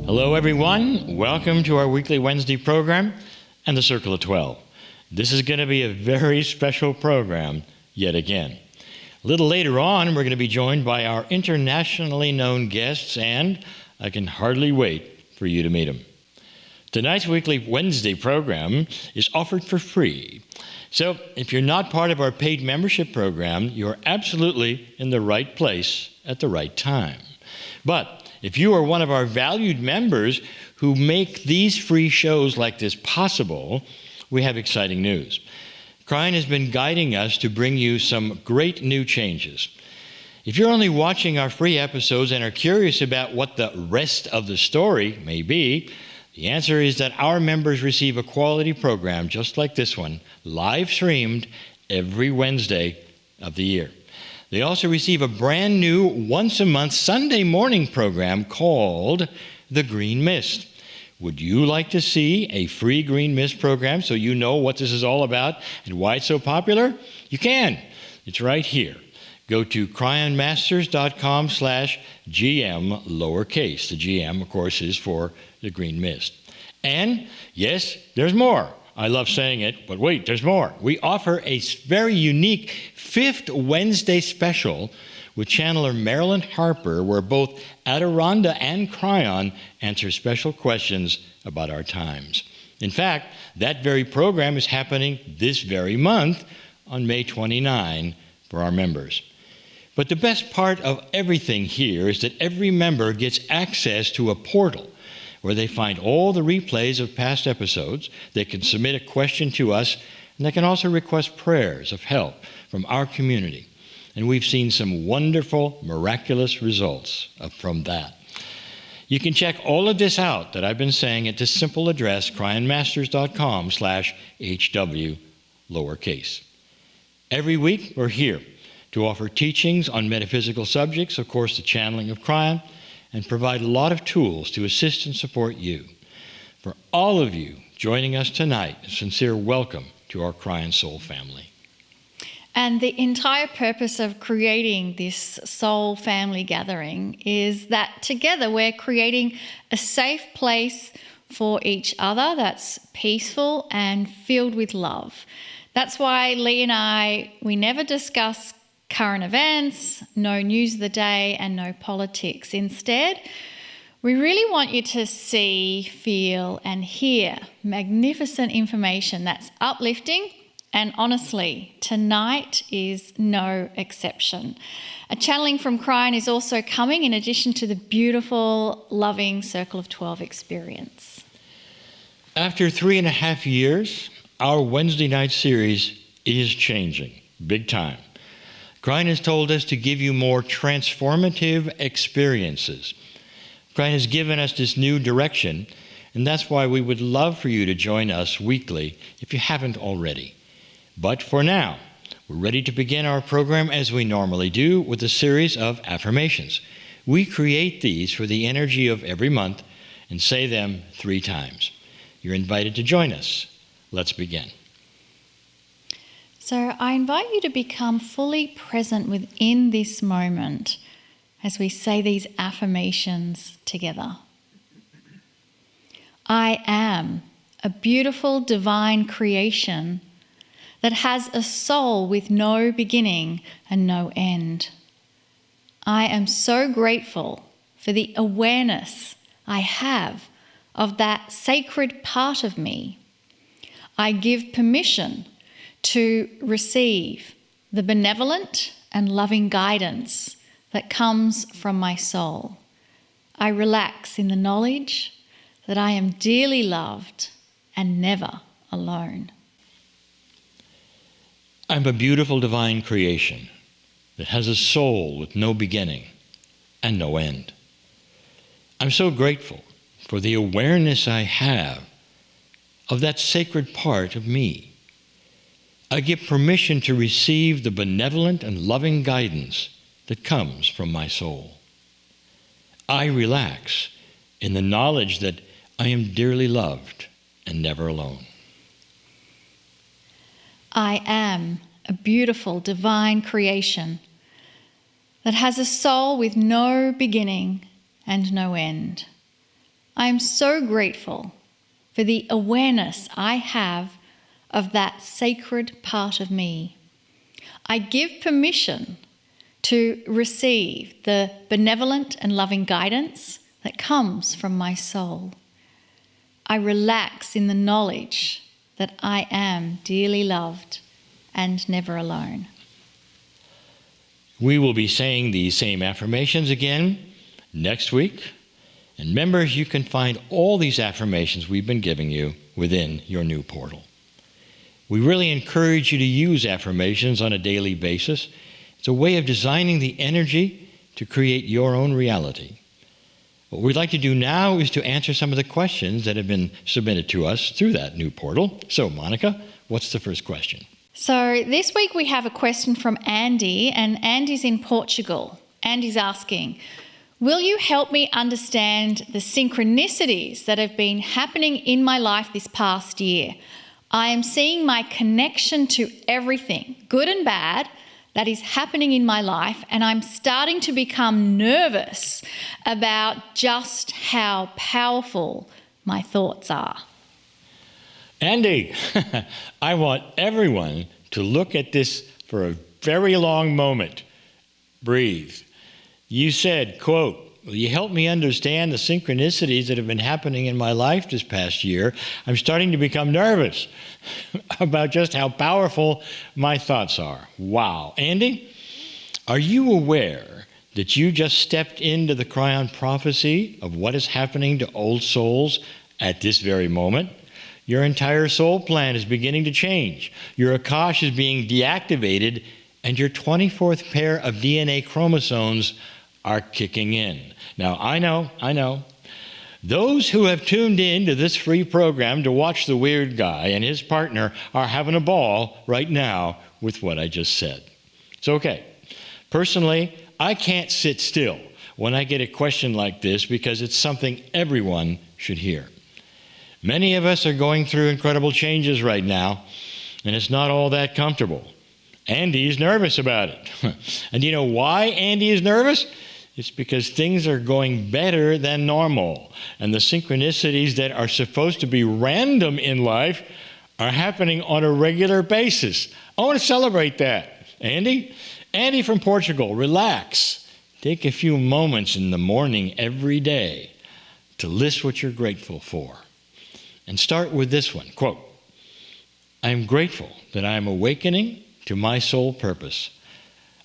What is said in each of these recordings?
Hello everyone, welcome to our weekly Wednesday program and the Circle of 12. This is going to be a very special program yet again. A little later on, we're going to be joined by our internationally known guests, and I can hardly wait for you to meet them. Tonight's weekly Wednesday program is offered for free. So if you're not part of our paid membership program, you're absolutely in the right place at the right time. But if you are one of our valued members who make these free shows like this possible, we have exciting news. Kryon has been guiding us to bring you some great new changes. If you're only watching our free episodes and are curious about what the rest of the story may be, the answer is that our members receive a quality program just like this one, live streamed every Wednesday of the year. They also receive a brand new once-a-month Sunday morning program called The Green Mist. Would you like to see a free Green Mist program so you know what this is all about and why it's so popular? You can. It's right here. Go to cryonmasters.com/GM lowercase. The GM, of course, is for The Green Mist. And yes, there's more. I love saying it, but wait, there's more. We offer a very unique 5th Wednesday special with channeler Marilyn Harper, where both Adironda and Kryon answer special questions about our times. In fact, that very program is happening this very month on May 29 for our members. But the best part of everything here is that every member gets access to a portal where they find all the replays of past episodes. They can submit a question to us, and they can also request prayers of help from our community. And we've seen some wonderful, miraculous results from that. You can check all of this out that I've been saying at this simple address, cryonmasters.com/HW lowercase. Every week, we're here to offer teachings on metaphysical subjects, of course, the channeling of Kryon, and provide a lot of tools to assist and support you. For all of you joining us tonight, a sincere welcome to our Kryon Soul family. And the entire purpose of creating this soul family gathering is that together we're creating a safe place for each other that's peaceful and filled with love. That's why Lee and we never discuss current events, no news of the day, and no politics. Instead, we really want you to see, feel, and hear magnificent information that's uplifting, and honestly, tonight is no exception. A channeling from Kryon is also coming in addition to the beautiful, loving Circle of 12 experience. After 3.5 years, our Wednesday night series is changing, big time. Kryon has told us to give you more transformative experiences. Kryon has given us this new direction, and that's why we would love for you to join us weekly if you haven't already. But for now, we're ready to begin our program as we normally do with a series of affirmations. We create these for the energy of every month and say them 3 times. You're invited to join us. Let's begin. So I invite you to become fully present within this moment as we say these affirmations together. I am a beautiful divine creation that has a soul with no beginning and no end. I am so grateful for the awareness I have of that sacred part of me. I give permission to receive the benevolent and loving guidance that comes from my soul. I relax in the knowledge that I am dearly loved and never alone. I'm a beautiful divine creation that has a soul with no beginning and no end. I'm so grateful for the awareness I have of that sacred part of me. I give permission to receive the benevolent and loving guidance that comes from my soul. I relax in the knowledge that I am dearly loved and never alone. I am a beautiful divine creation that has a soul with no beginning and no end. I am so grateful for the awareness I have of that sacred part of me. I give permission to receive the benevolent and loving guidance that comes from my soul. I relax in the knowledge that I am dearly loved and never alone. We will be saying these same affirmations again next week. And members, you can find all these affirmations we've been giving you within your new portal. We really encourage you to use affirmations on a daily basis. It's a way of designing the energy to create your own reality. What we'd like to do now is to answer some of the questions that have been submitted to us through that new portal. So, Monica, what's the first question? So this week we have a question from Andy, and Andy's in Portugal. Andy's asking, will you help me understand the synchronicities that have been happening in my life this past year? I am seeing my connection to everything, good and bad, that is happening in my life, and I'm starting to become nervous about just how powerful my thoughts are. Andy, I want everyone to look at this for a very long moment. Breathe. You said, quote, will you help me understand the synchronicities that have been happening in my life this past year? I'm starting to become nervous about just how powerful my thoughts are. Wow. Andy, are you aware that you just stepped into the Kryon prophecy of what is happening to old souls at this very moment? Your entire soul plan is beginning to change. Your Akash is being deactivated, and your 24th pair of DNA chromosomes are kicking in. Now, I know. Those who have tuned in to this free program to watch the weird guy and his partner are having a ball right now with what I just said. It's okay. Personally, I can't sit still when I get a question like this because it's something everyone should hear. Many of us are going through incredible changes right now, and it's not all that comfortable. Andy's nervous about it. And do you know why Andy is nervous? It's because things are going better than normal, and the synchronicities that are supposed to be random in life are happening on a regular basis. I want to celebrate that. Andy from Portugal, relax. Take a few moments in the morning every day to list what you're grateful for. And start with this one, quote, I am grateful that I am awakening to my soul purpose.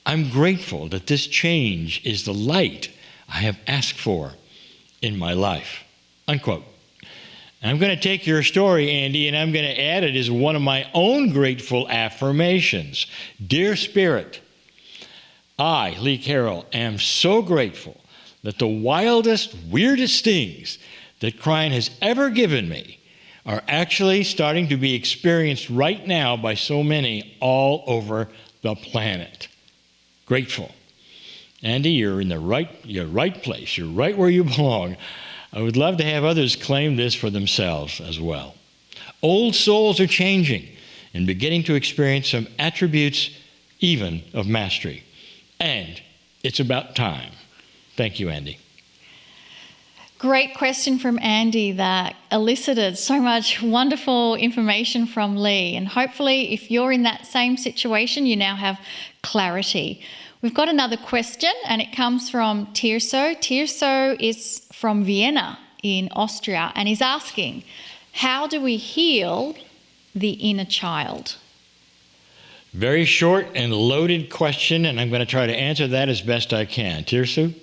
I'm grateful that this change is the light I have asked for in my life, unquote. And I'm going to take your story, Andy, and I'm going to add it as one of my own grateful affirmations. Dear Spirit, I, Lee Carroll, am so grateful that the wildest, weirdest things that Kryon has ever given me are actually starting to be experienced right now by so many all over the planet. Grateful. Andy, you're in the right place. You're right where you belong. I would love to have others claim this for themselves as well. Old souls are changing and beginning to experience some attributes even of mastery. And it's about time. Thank you, Andy. Great question from Andy that elicited so much wonderful information from Lee. And hopefully, if you're in that same situation, you now have clarity. We've got another question, and it comes from Tirso. Tirso is from Vienna in Austria, and he's asking, how do we heal the inner child? Very short and loaded question, and I'm going to try to answer that as best I can. Tirso?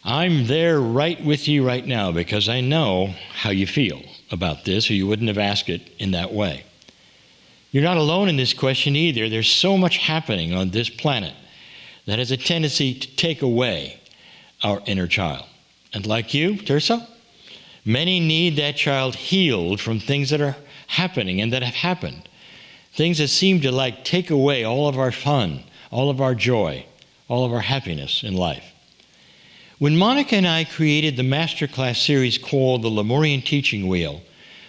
I'm there right with you right now because I know how you feel about this, or you wouldn't have asked it in that way. You're not alone in this question either. There's so much happening on this planet that has a tendency to take away our inner child. And like you, Tirso, many need that child healed from things that are happening and that have happened. Things that seem to take away all of our fun, all of our joy, all of our happiness in life. When Monica and I created the masterclass series called the Lemurian Teaching Wheel,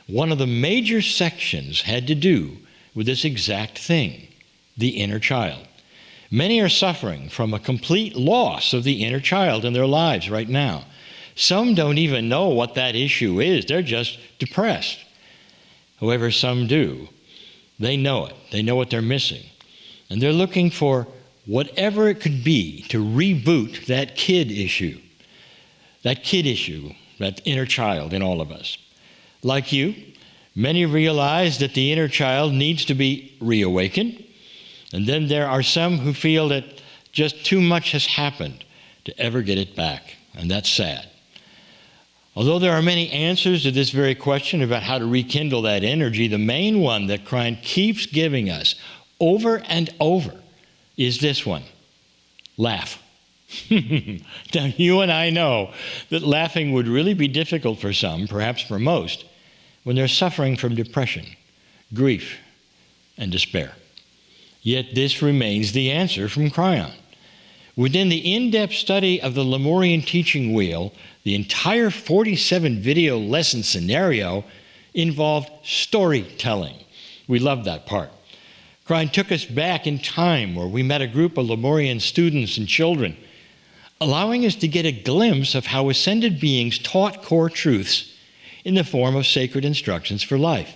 one of the major sections had to do with this exact thing, the inner child. Many are suffering from a complete loss of the inner child in their lives right now. Some don't even know what that issue is. They're just depressed. However, some do. They know it. They know what they're missing. And they're looking for whatever it could be to reboot that kid issue, that inner child in all of us. Like you, many realize that the inner child needs to be reawakened. And then there are some who feel that just too much has happened to ever get it back. And that's sad. Although there are many answers to this very question about how to rekindle that energy, the main one that Kryon keeps giving us over and over is this one: laugh. Now, you and I know that laughing would really be difficult for some, perhaps for most, when they're suffering from depression, grief, and despair. Yet this remains the answer from Kryon. Within the in-depth study of the Lemurian teaching wheel, the entire 47 video lesson scenario involved storytelling. We love that part. Kryon took us back in time where we met a group of Lemurian students and children, allowing us to get a glimpse of how ascended beings taught core truths in the form of sacred instructions for life.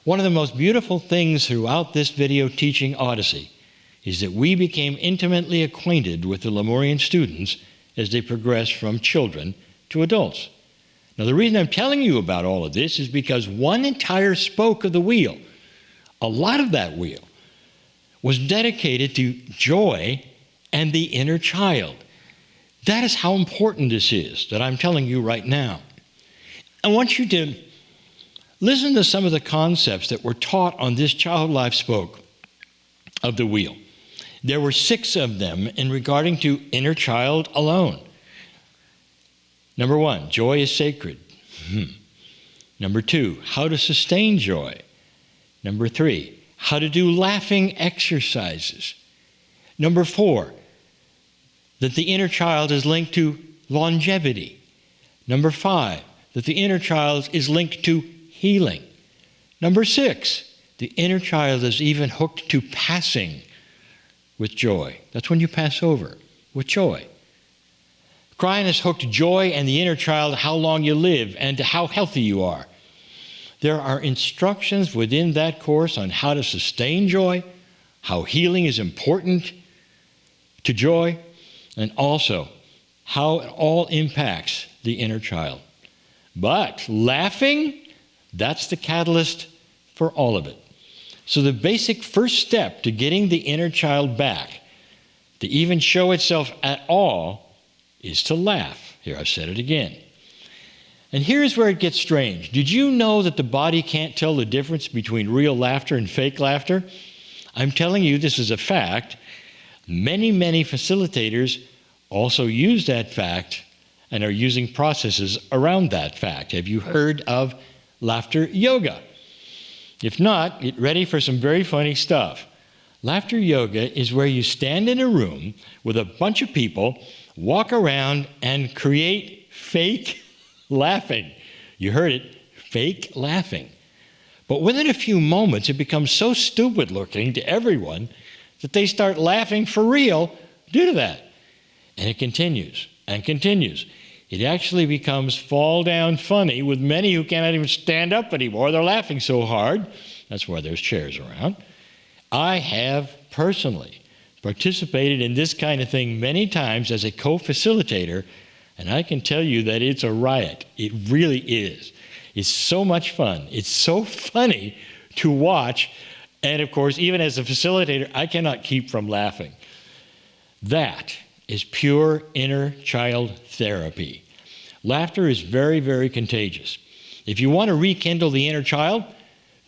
One of the most beautiful things throughout this video teaching odyssey is that we became intimately acquainted with the Lemurian students as they progressed from children to adults. Now, the reason I'm telling you about all of this is because one entire spoke of the wheel, a lot of that wheel, was dedicated to joy and the inner child. That is how important this is that I'm telling you right now. I want you to listen to some of the concepts that were taught on this child life spoke of the wheel. There were 6 of them in regarding to inner child alone. Number 1, joy is sacred. Number 2, how to sustain joy. Number 3, how to do laughing exercises. Number 4, that the inner child is linked to longevity. Number 5, that the inner child is linked to healing. Number 6, the inner child is even hooked to passing with joy. That's when you pass over, with joy. Kryon has hooked joy and the inner child to how long you live and to how healthy you are. There are instructions within that course on how to sustain joy, how healing is important to joy, and also how it all impacts the inner child. But laughing, that's the catalyst for all of it. So the basic first step to getting the inner child back, to even show itself at all, is to laugh. Here, I've said it again. And here's where it gets strange. Did you know that the body can't tell the difference between real laughter and fake laughter? I'm telling you, this is a fact. Many, many facilitators also use that fact and are using processes around that fact. Have you heard of laughter yoga? If not, get ready for some very funny stuff. Laughter yoga is where you stand in a room with a bunch of people, walk around, and create fake laughing. You heard it, fake laughing. But within a few moments, it becomes so stupid looking to everyone that they start laughing for real due to that. And it continues and continues. It actually becomes fall down funny with many who cannot even stand up anymore. They're laughing so hard. That's why there's chairs around. I have personally participated in this kind of thing many times as a co-facilitator, and I can tell you that it's a riot. It really is. It's so much fun. It's so funny to watch. And of course, even as a facilitator, I cannot keep from laughing. That is pure inner child therapy. Laughter is very, very contagious. If you want to rekindle the inner child,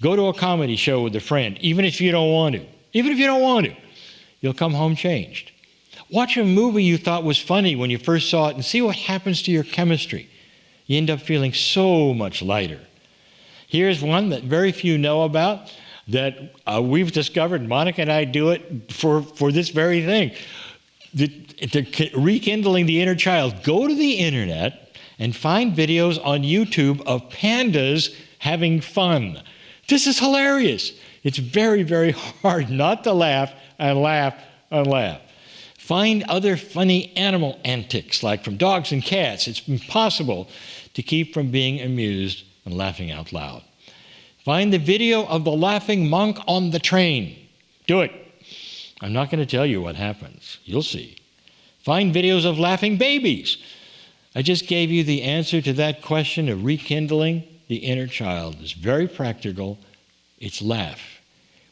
go to a comedy show with a friend, even if you don't want to. Even if you don't want to, you'll come home changed. Watch a movie you thought was funny when you first saw it and see what happens to your chemistry. You end up feeling so much lighter. Here's one that very few know about that we've discovered. Monica and I do it for this very thing. Rekindling the inner child. Go to the internet and find videos on YouTube of pandas having fun. This is hilarious. It's very, very hard not to laugh and laugh and laugh. Find other funny animal antics, like from dogs and cats. It's impossible to keep from being amused and laughing out loud. Find the video of the laughing monk on the train. Do it. I'm not going to tell you what happens. You'll see. Find videos of laughing babies. I just gave you the answer to that question of rekindling the inner child. It's very practical. It's laugh.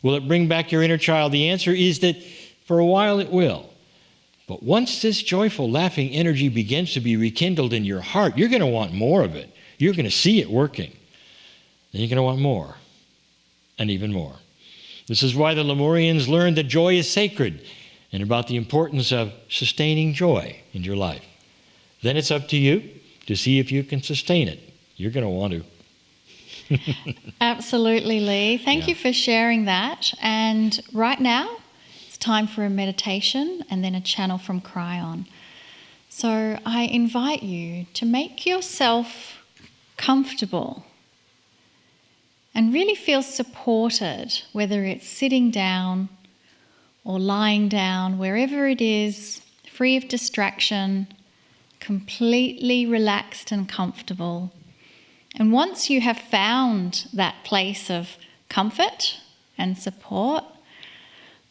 Will it bring back your inner child? The answer is that for a while it will. But once this joyful, laughing energy begins to be rekindled in your heart, you're going to want more of it. You're going to see it working. Then you're going to want more and even more. This is why the Lemurians learned that joy is sacred and about the importance of sustaining joy in your life. Then it's up to you to see if you can sustain it. You're going to want to. Absolutely, Lee. Thank you for sharing that. And right now, it's time for a meditation and then a channel from Kryon. So I invite you to make yourself comfortable and really feel supported, whether it's sitting down or lying down, wherever it is, free of distraction, completely relaxed and comfortable. And once you have found that place of comfort and support,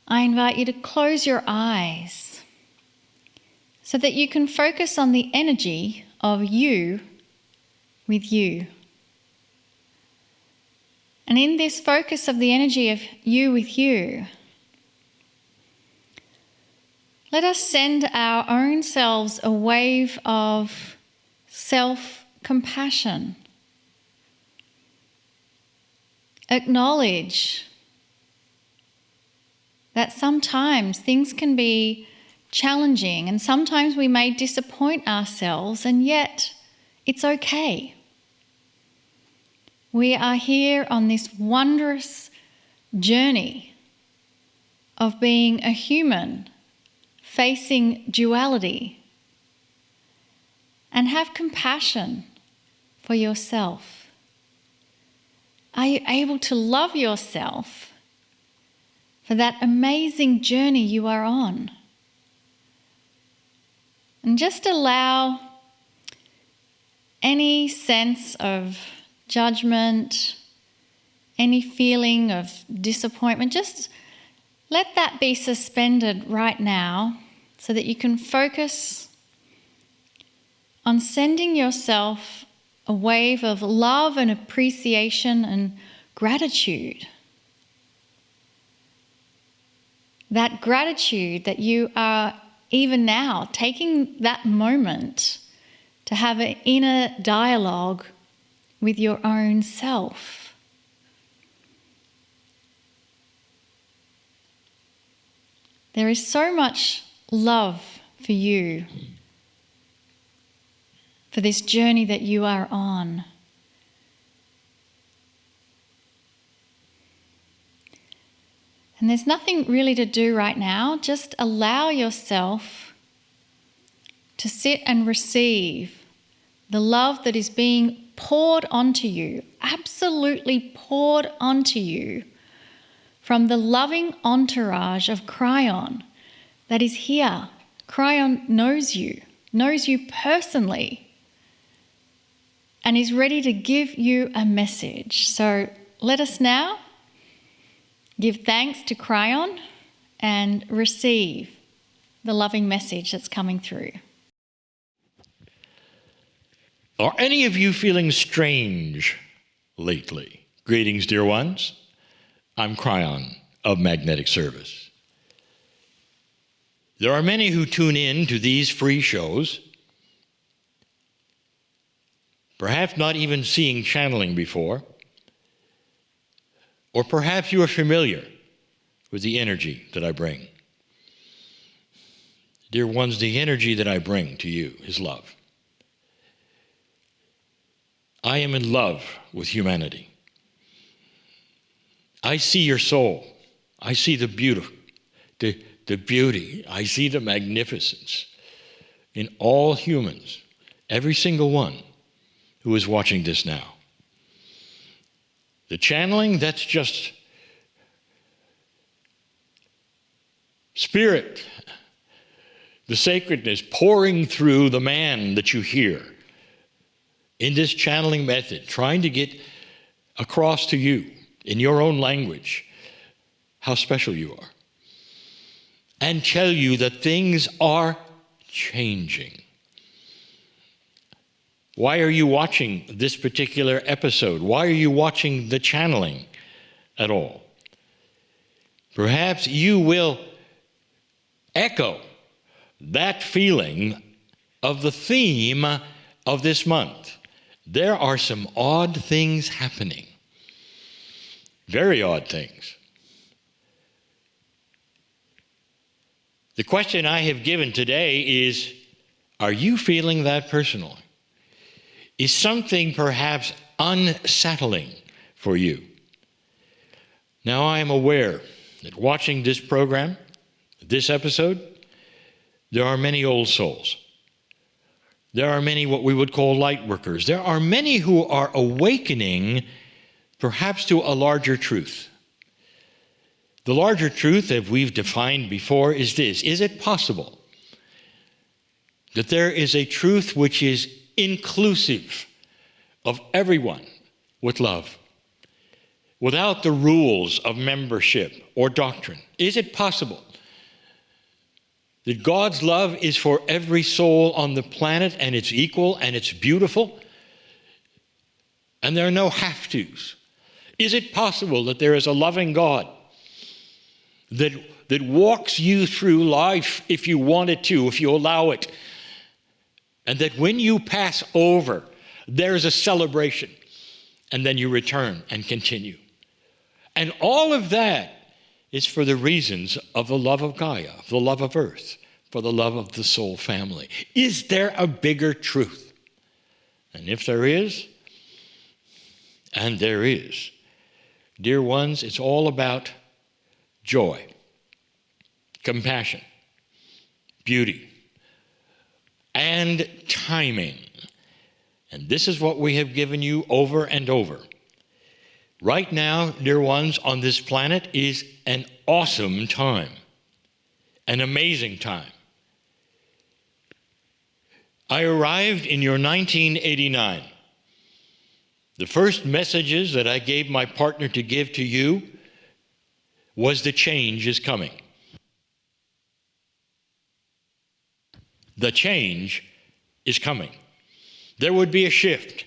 I invite you to close your eyes so that you can focus on the energy of you with you. And in this focus of the energy of you with you, let us send our own selves a wave of self-compassion. Acknowledge that sometimes things can be challenging and sometimes we may disappoint ourselves, and yet it's okay. We are here on this wondrous journey of being a human facing duality, and have compassion for yourself. Are you able to love yourself for that amazing journey you are on? And just allow any sense of judgment, any feeling of disappointment, just let that be suspended right now so that you can focus on sending yourself a wave of love and appreciation and gratitude. That gratitude that you are even now taking that moment to have an inner dialogue with your own self. There is so much love for you, for this journey that you are on. And there's nothing really to do right now. Just allow yourself to sit and receive the love that is being poured onto you, absolutely poured onto you, from the loving entourage of Kryon that is here. Kryon knows you personally, and is ready to give you a message. So let us now give thanks to Kryon and receive the loving message that's coming through. Are any of you feeling strange lately? Greetings, dear ones. I'm Kryon of Magnetic Service. There are many who tune in to these free shows, perhaps not even seeing channeling before, or perhaps you are familiar with the energy that I bring. Dear ones, the energy that I bring to you is love. I am in love with humanity. I see your soul. I see the beauty. I see the magnificence in all humans, every single one who is watching this now. The channeling, that's just spirit the sacredness pouring through the man that you hear in this channeling method, trying to get across to you in your own language how special you are, and tell you that things are changing. Why are you watching this particular episode? Why are you watching the channeling at all? Perhaps you will echo that feeling of the theme of this month. There are some odd things happening. Very odd things. The question I have given today is, are you feeling that personally? Is something perhaps unsettling for you? Now, I am aware that watching this program, this episode, there are many old souls. There are many what we would call light workers. There are many who are awakening perhaps to a larger truth. The larger truth that we've defined before is this: is it possible that there is a truth which is inclusive of everyone with love, without the rules of membership or doctrine? Is it possible that God's love is for every soul on the planet, and it's equal and it's beautiful, and there are no have-tos? Is it possible that there is a loving God that walks you through life if you want it to, if you allow it, and that when you pass over, there is a celebration, and then you return and continue? And all of that is for the reasons of the love of Gaia, the love of Earth, for the love of the soul family. Is there a bigger truth? And if there is, and there is, dear ones, it's all about joy, compassion, beauty, and timing. And this is what we have given you over and over. Right now, dear ones, on this planet is an awesome time, an amazing time. I arrived in your 1989. The first messages that I gave my partner to give to you was the change is coming. The change is coming. There would be a shift.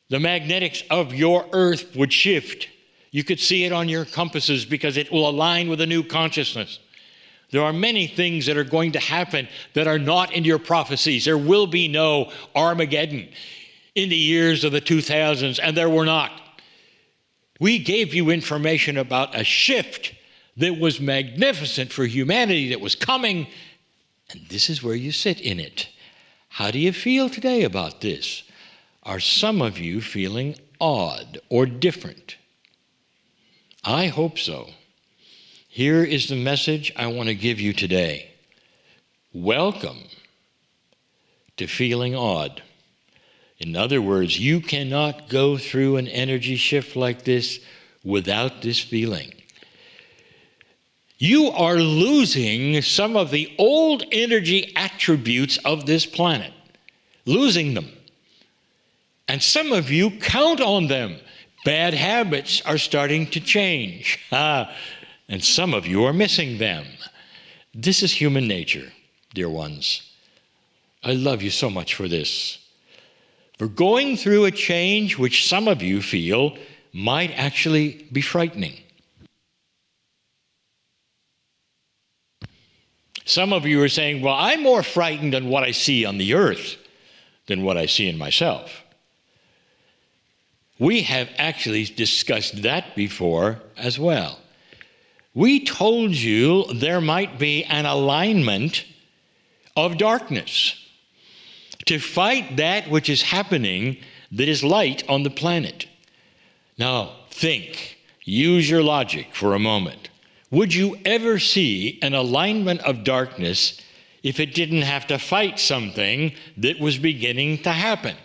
The magnetics of your earth would shift. You could see it on your compasses because it will align with a new consciousness. There are many things that are going to happen that are not in your prophecies. There will be no Armageddon in the years of the 2000s, and there were not. We gave you information about a shift that was magnificent for humanity, that was coming, and this is where you sit in it. How do you feel today about this? Are some of you feeling odd or different? I hope so. Here is the message I want to give you today. Welcome to feeling odd. In other words, you cannot go through an energy shift like this without this feeling. You are losing some of the old energy attributes of this planet, losing them. And some of you count on them. Bad habits are starting to change. And some of you are missing them. This is human nature, dear ones. I love you so much for this. For going through a change which some of you feel might actually be frightening. Some of you are saying, well, I'm more frightened on what I see on the earth than what I see in myself. We have actually discussed that before as well. We told you there might be an alignment of darkness to fight that which is happening that is light on the planet. Now, think, use your logic for a moment. Would you ever see an alignment of darkness if it didn't have to fight something that was beginning to happen?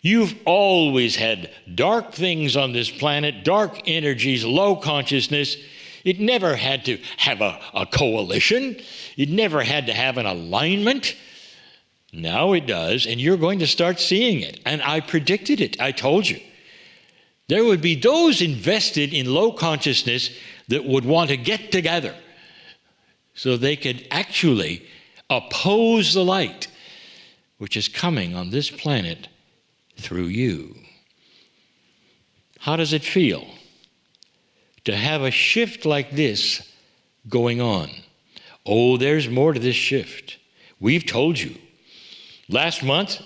You've always had dark things on this planet, dark energies, low consciousness. It never had to have a coalition. It never had to have an alignment. Now it does, and you're going to start seeing it. And I predicted it. I told you. There would be those invested in low consciousness that would want to get together so they could actually oppose the light which is coming on this planet through you. How does it feel to have a shift like this going on? Oh, there's more to this shift. We've told you. Last month,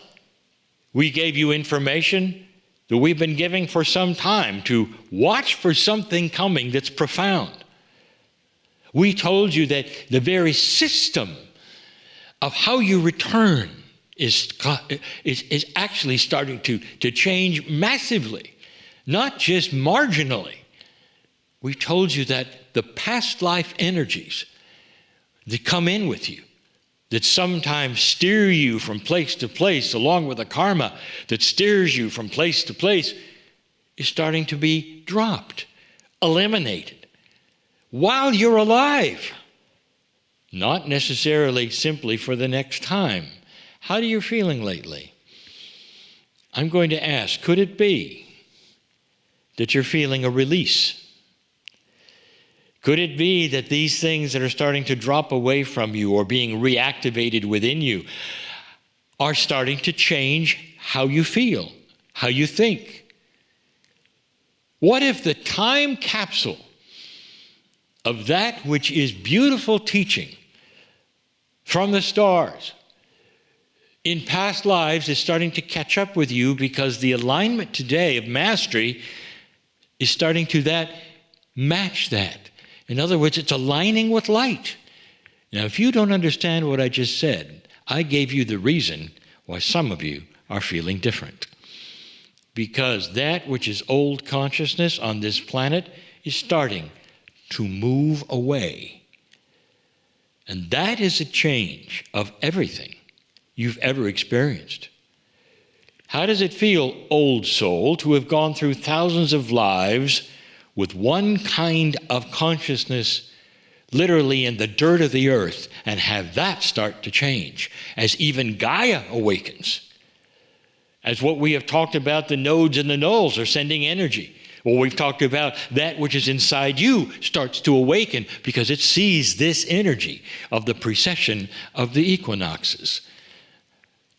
we gave you information that we've been giving for some time to watch for something coming that's profound. We told you that the very system of how you return is actually starting to change massively, not just marginally. We told you that the past life energies that come in with you, that sometimes steer you from place to place, along with the karma that steers you from place to place, is starting to be dropped, eliminated, while you're alive. Not necessarily simply for the next time. How are you feeling lately? I'm going to ask, could it be that you're feeling a release? Could it be that these things that are starting to drop away from you or being reactivated within you are starting to change how you feel, how you think? What if the time capsule of that which is beautiful teaching from the stars in past lives is starting to catch up with you, because the alignment today of mastery is starting to match that. In other words, it's aligning with light. Now, if you don't understand what I just said, I gave you the reason why some of you are feeling different. Because that which is old consciousness on this planet is starting to move away. And that is a change of everything you've ever experienced. How does it feel, old soul, to have gone through thousands of lives with one kind of consciousness literally in the dirt of the earth, and have that start to change as even Gaia awakens? As what we have talked about, the nodes and the nulls are sending energy. Well, we've talked about that which is inside you starts to awaken because it sees this energy of the precession of the equinoxes.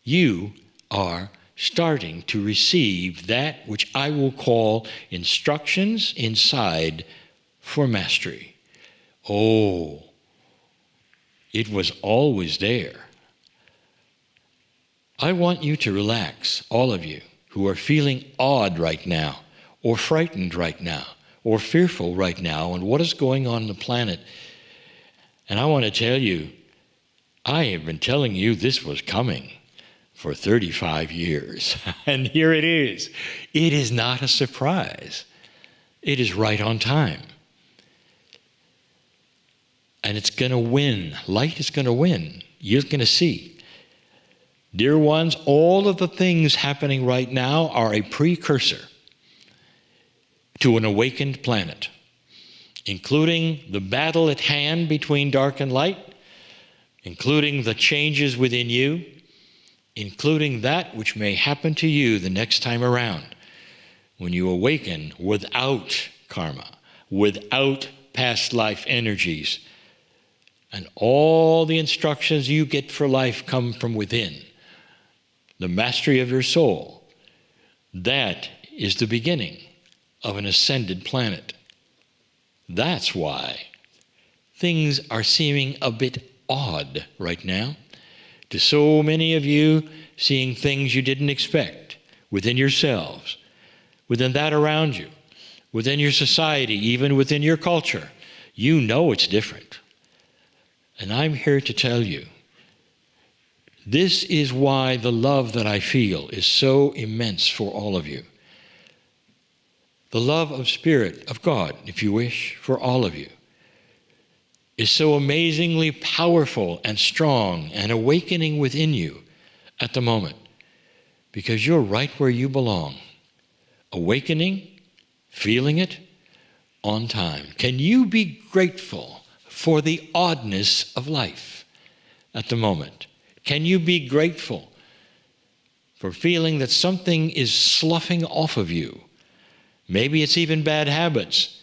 You are starting to receive that which I will call instructions inside for mastery. Oh, it was always there. I want you to relax, all of you who are feeling awed right now, or frightened right now, or fearful right now, and what is going on the planet. And I want to tell you, I have been telling you this was coming for 35 years. And here it is. It is not a surprise. It is right on time. And it's going to win. Light is going to win. You're going to see. Dear ones, all of the things happening right now are a precursor to an awakened planet, including the battle at hand between dark and light, including the changes within you, including that which may happen to you the next time around when you awaken without karma, without past life energies, and all the instructions you get for life come from within. The mastery of your soul, that is the beginning of an ascended planet. That's why things are seeming a bit odd right now. To so many of you, seeing things you didn't expect within yourselves, within that around you, within your society, even within your culture. You know it's different. And I'm here to tell you, this is why the love that I feel is so immense for all of you. The love of Spirit, of God, if you wish, for all of you, is so amazingly powerful and strong and awakening within you at the moment, because you're right where you belong, awakening, feeling it, on time? Can you be grateful for the oddness of life at the moment? Can you be grateful for feeling that something is sloughing off of you? Maybe it's even bad habits.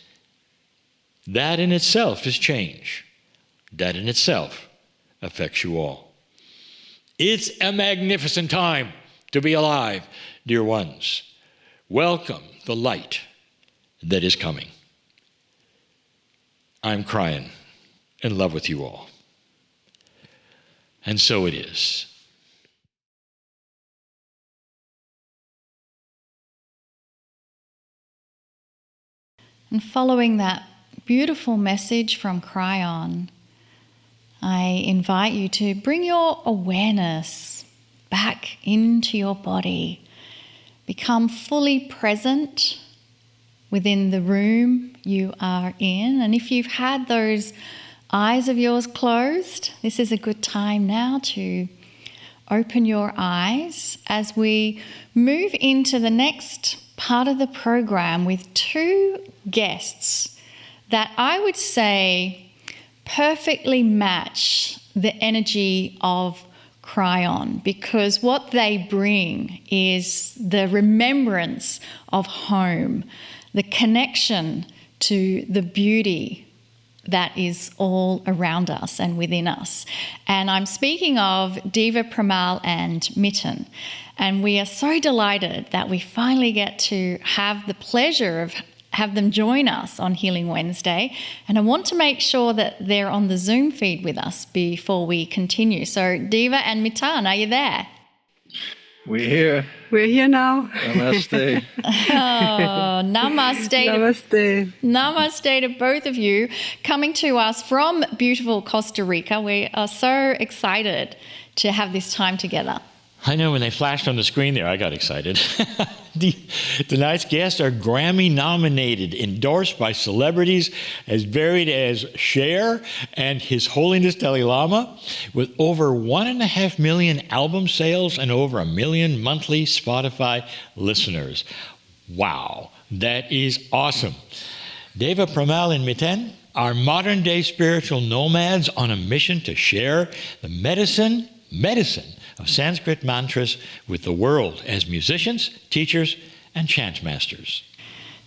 That in itself is change. That in itself affects you all. It's a magnificent time to be alive, dear ones. Welcome the light that is coming. I'm Kryon, in love with you all. And so it is. And following that beautiful message from Kryon, I invite you to bring your awareness back into your body. Become fully present within the room you are in. And if you've had those eyes of yours closed, this is a good time now to open your eyes as we move into the next part of the program with two guests that I would say perfectly match the energy of Kryon, because what they bring is the remembrance of home, the connection to the beauty that is all around us and within us. And I'm speaking of Deva Premal and Mitten. And we are so delighted that we finally get to have the pleasure of have them join us on Healing Wednesday. And I want to make sure that they're on the Zoom feed with us before we continue. So Deva and Miten, are you there? We're here. We're here now. Namaste. Oh, namaste. Namaste. Namaste to both of you coming to us from beautiful Costa Rica. We are so excited to have this time together. I know when they flashed on the screen there, I got excited. Tonight's guests are Grammy nominated, endorsed by celebrities, as varied as Cher and His Holiness Dalai Lama, with over 1.5 million album sales and over 1 million monthly Spotify listeners. Wow, that is awesome. Deva Premal and Miten are modern-day spiritual nomads on a mission to share the medicine of Sanskrit mantras with the world as musicians, teachers, and chant masters.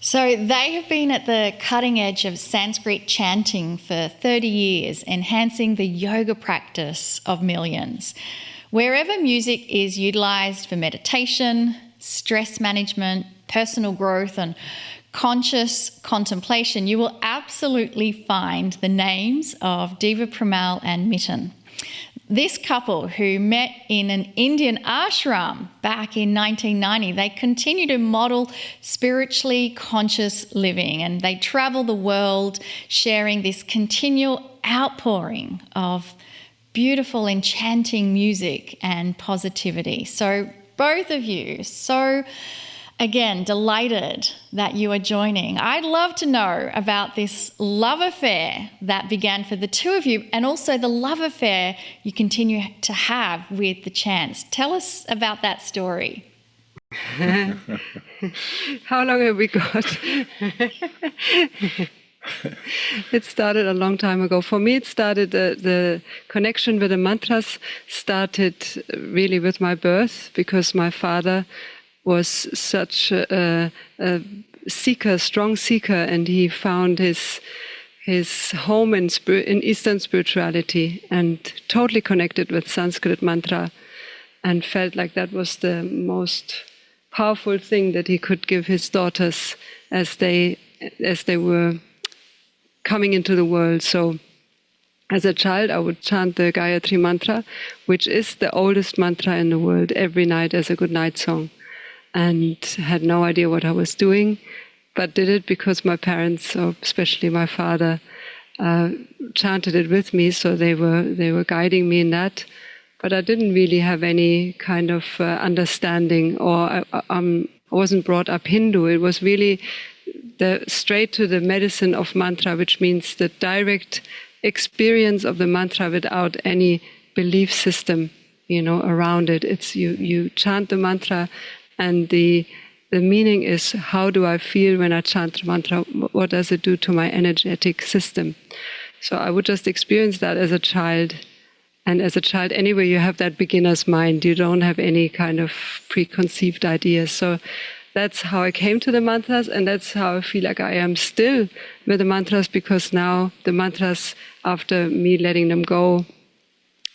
So they have been at the cutting edge of Sanskrit chanting for 30 years, enhancing the yoga practice of millions. Wherever music is utilized for meditation, stress management, personal growth, and conscious contemplation, you will absolutely find the names of Deva Premal and Mitten. This couple, who met in an Indian ashram back in 1990, they continue to model spiritually conscious living, and they travel the world sharing this continual outpouring of beautiful, enchanting music and positivity. So both of you, again, delighted that you are joining. I'd love to know about this love affair that began for the two of you, and also the love affair you continue to have with the chants. Tell us about that story. How long have we got? It started a long time ago. For me, it started, the connection with the mantras started really with my birth, because my father was such a seeker, strong seeker, and he found his home in Eastern spirituality and totally connected with Sanskrit mantra, and felt like that was the most powerful thing that he could give his daughters as they were coming into the world. So as a child, I would chant the Gayatri mantra, which is the oldest mantra in the world, every night as a good night song. And had no idea what I was doing, but did it because my parents, or especially my father, chanted it with me, so they were guiding me in that. But I didn't really have any kind of understanding, or I wasn't brought up Hindu. It was really straight to the medicine of mantra, which means the direct experience of the mantra without any belief system, around it. It's you chant the mantra, and the the meaning is, how do I feel when I chant the mantra? What does it do to my energetic system? So I would just experience that as a child. And as a child, anyway, you have that beginner's mind. You don't have any kind of preconceived ideas. So that's how I came to the mantras, and that's how I feel like I am still with the mantras, because now the mantras, after me letting them go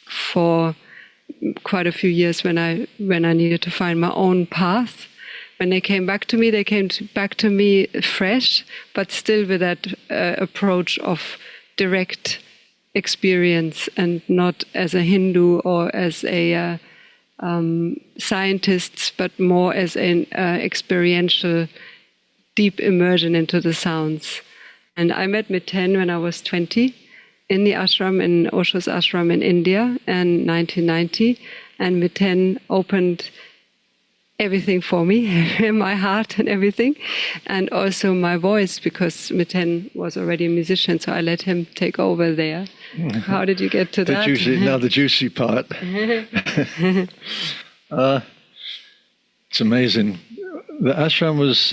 for quite a few years when I needed to find my own path, when they came back to me, they came back to me fresh, but still with that approach of direct experience, and not as a Hindu or as a scientist, but more as an experiential, deep immersion into the sounds. And I met Miten when I was 20 in the ashram, in Osho's ashram in India in 1990. And Miten opened everything for me, my heart and everything, and also my voice, because Miten was already a musician, so I let him take over there. How did you get to that? Now the juicy part. It's amazing. The ashram was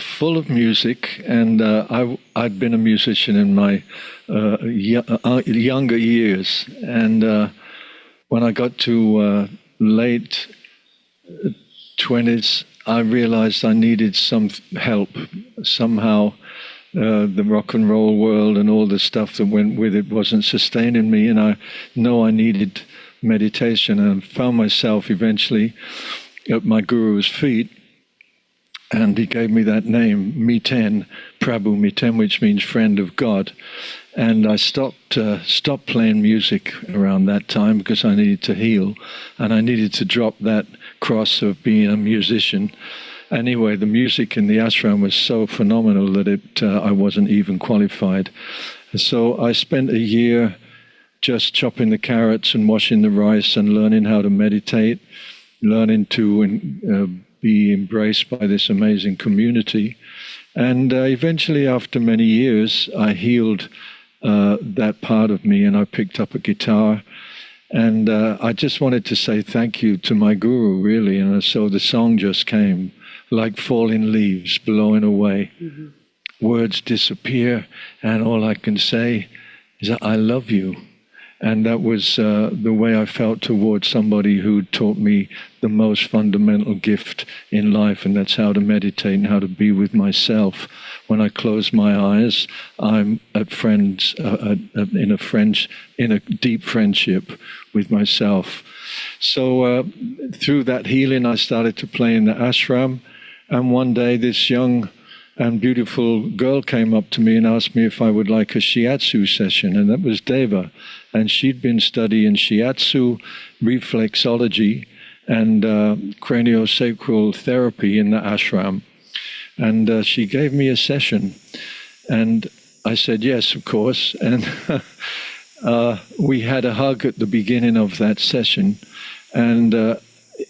full of music, and I'd been a musician in my younger years. And when I got to late 20s, I realized I needed some help. Somehow the rock and roll world and all the stuff that went with it wasn't sustaining me, and I know I needed meditation, and found myself eventually at my guru's feet, and he gave me that name, Miten, Prabhu Miten, which means friend of God. And I stopped playing music around that time, because I needed to heal, and I needed to drop that cross of being a musician. Anyway, the music in the ashram was so phenomenal that I wasn't even qualified. So I spent a year just chopping the carrots and washing the rice and learning how to meditate, learning to be embraced by this amazing community. And eventually, after many years, I healed that part of me, and I picked up a guitar. And I just wanted to say thank you to my guru, really. And so the song just came, like falling leaves blowing away. Mm-hmm. Words disappear, and all I can say is that I love you. And that was the way I felt towards somebody who taught me the most fundamental gift in life, and that's how to meditate and how to be with myself. When I close my eyes, I'm in a deep friendship with myself. So through that healing, I started to play in the ashram, and one day this young and beautiful girl came up to me and asked me if I would like a shiatsu session, and that was Deva. And she'd been studying shiatsu, reflexology, and craniosacral therapy in the ashram. And she gave me a session, and I said yes, of course. And we had a hug at the beginning of that session. And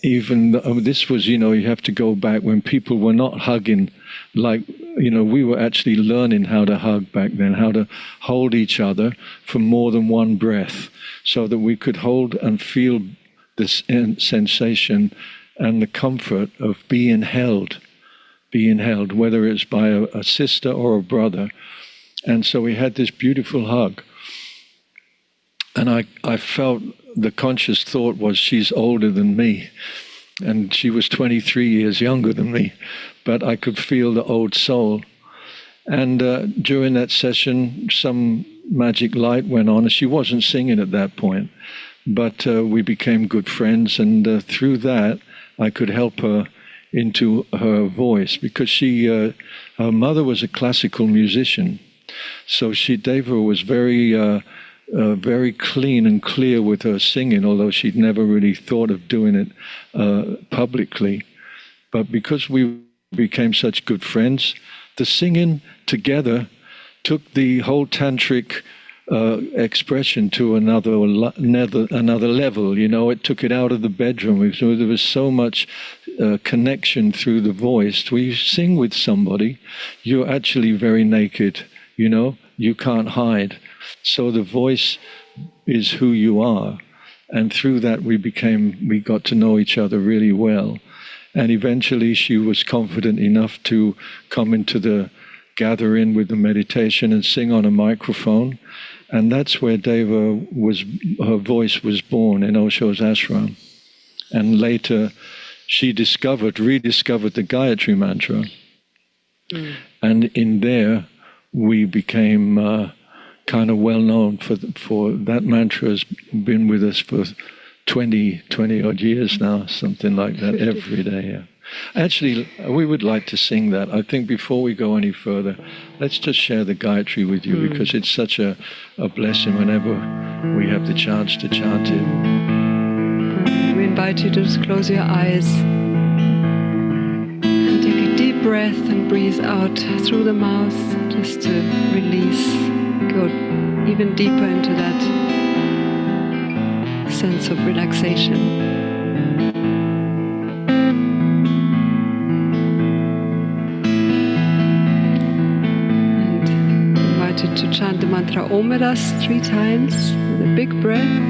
even though this was, you have to go back when people were not hugging, like, we were actually learning how to hug back then, how to hold each other for more than one breath, so that we could hold and feel this sensation and the comfort of being held, whether it's by a sister or a brother. And so we had this beautiful hug. And I felt the conscious thought was, she's older than me. And she was 23 years younger than me. But I could feel the old soul. And during that session, some magic light went on. She wasn't singing at that point. But we became good friends. And through that, I could help her into her voice. Because her mother was a classical musician. So Deva was very clean and clear with her singing, although she'd never really thought of doing it publicly. But because we became such good friends, the singing together took the whole tantric expression to another level. It took it out of the bedroom. So there was so much connection through the voice. When you sing with somebody, you're actually very naked. You can't hide. So the voice is who you are. And through that we got to know each other really well. And eventually she was confident enough to come into the gathering with the meditation and sing on a microphone. And that's where her voice was born in Osho's ashram. And later she rediscovered the Gayatri mantra. And in there we became kind of well known for that mantra has been with us for 20 odd years now, something like that, every day. Yeah. Actually, we would like to sing that. I think before we go any further, let's just share the Gayatri with you, because it's such a blessing whenever we have the chance to chant it. We invite you to just close your eyes and take a deep breath and breathe out through the mouth, just to release, go even deeper into that sense of relaxation. To chant the mantra Om with us 3 times with a big breath.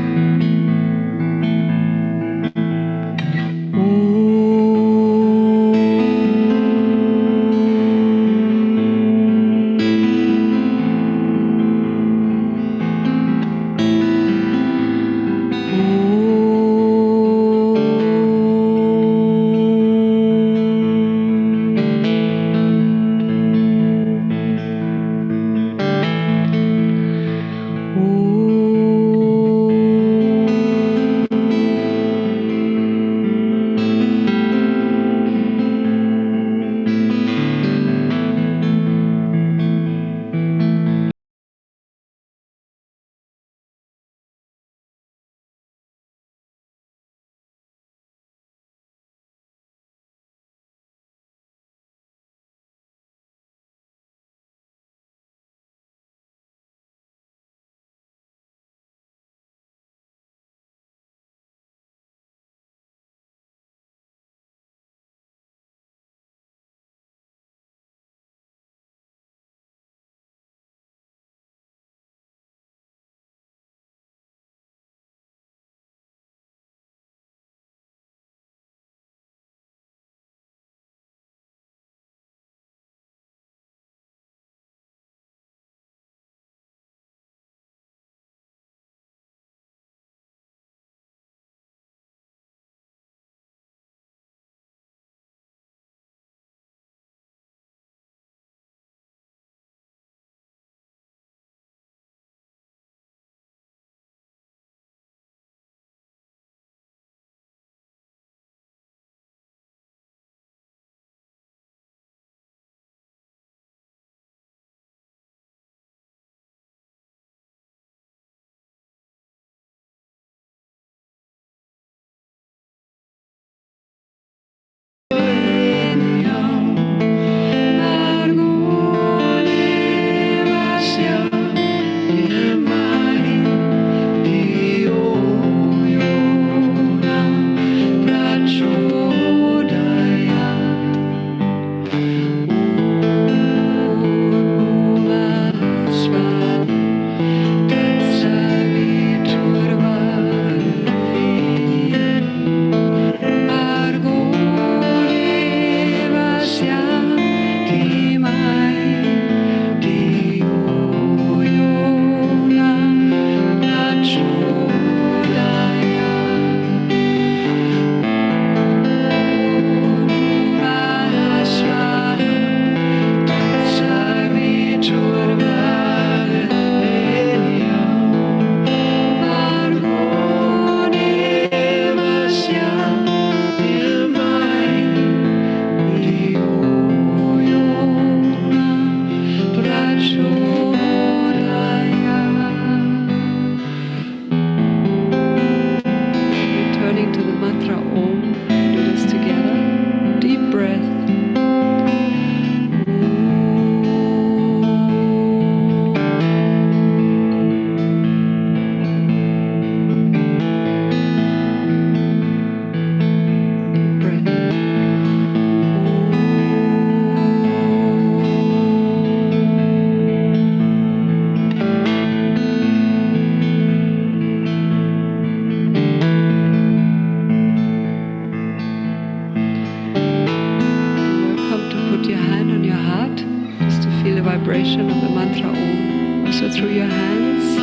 vibration of the mantra Om. Also through your hands.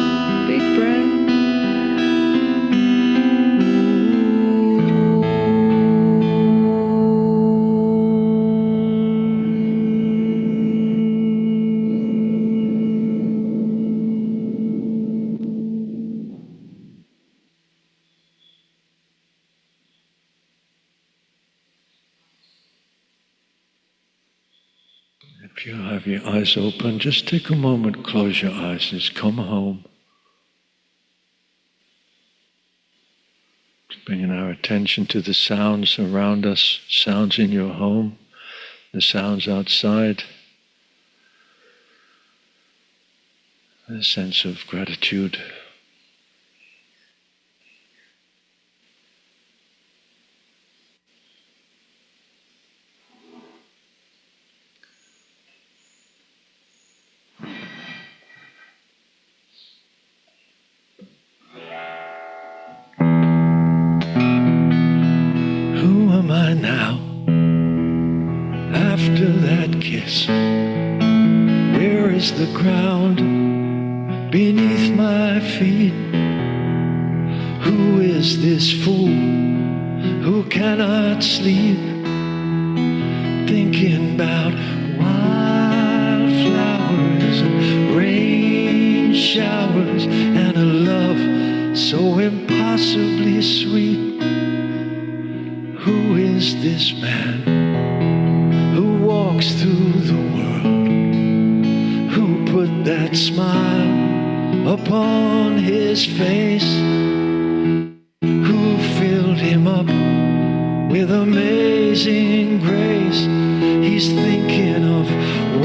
Big breath. If you have your eyes open, just take a moment, close your eyes, just come home. Bringing our attention to the sounds around us, sounds in your home, the sounds outside. A sense of gratitude. Who am I now? After that kiss, where is the ground beneath my feet? Who is this fool who cannot sleep, thinking about wildflowers and rain showers and a love so impossibly sweet? Who is this man who walks through the world, who put that smile upon his face, who filled him up with amazing grace? He's thinking of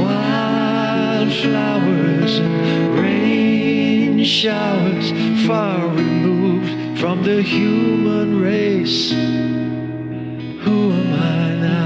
wildflowers and rain showers, far removed from the human race. Who am I now?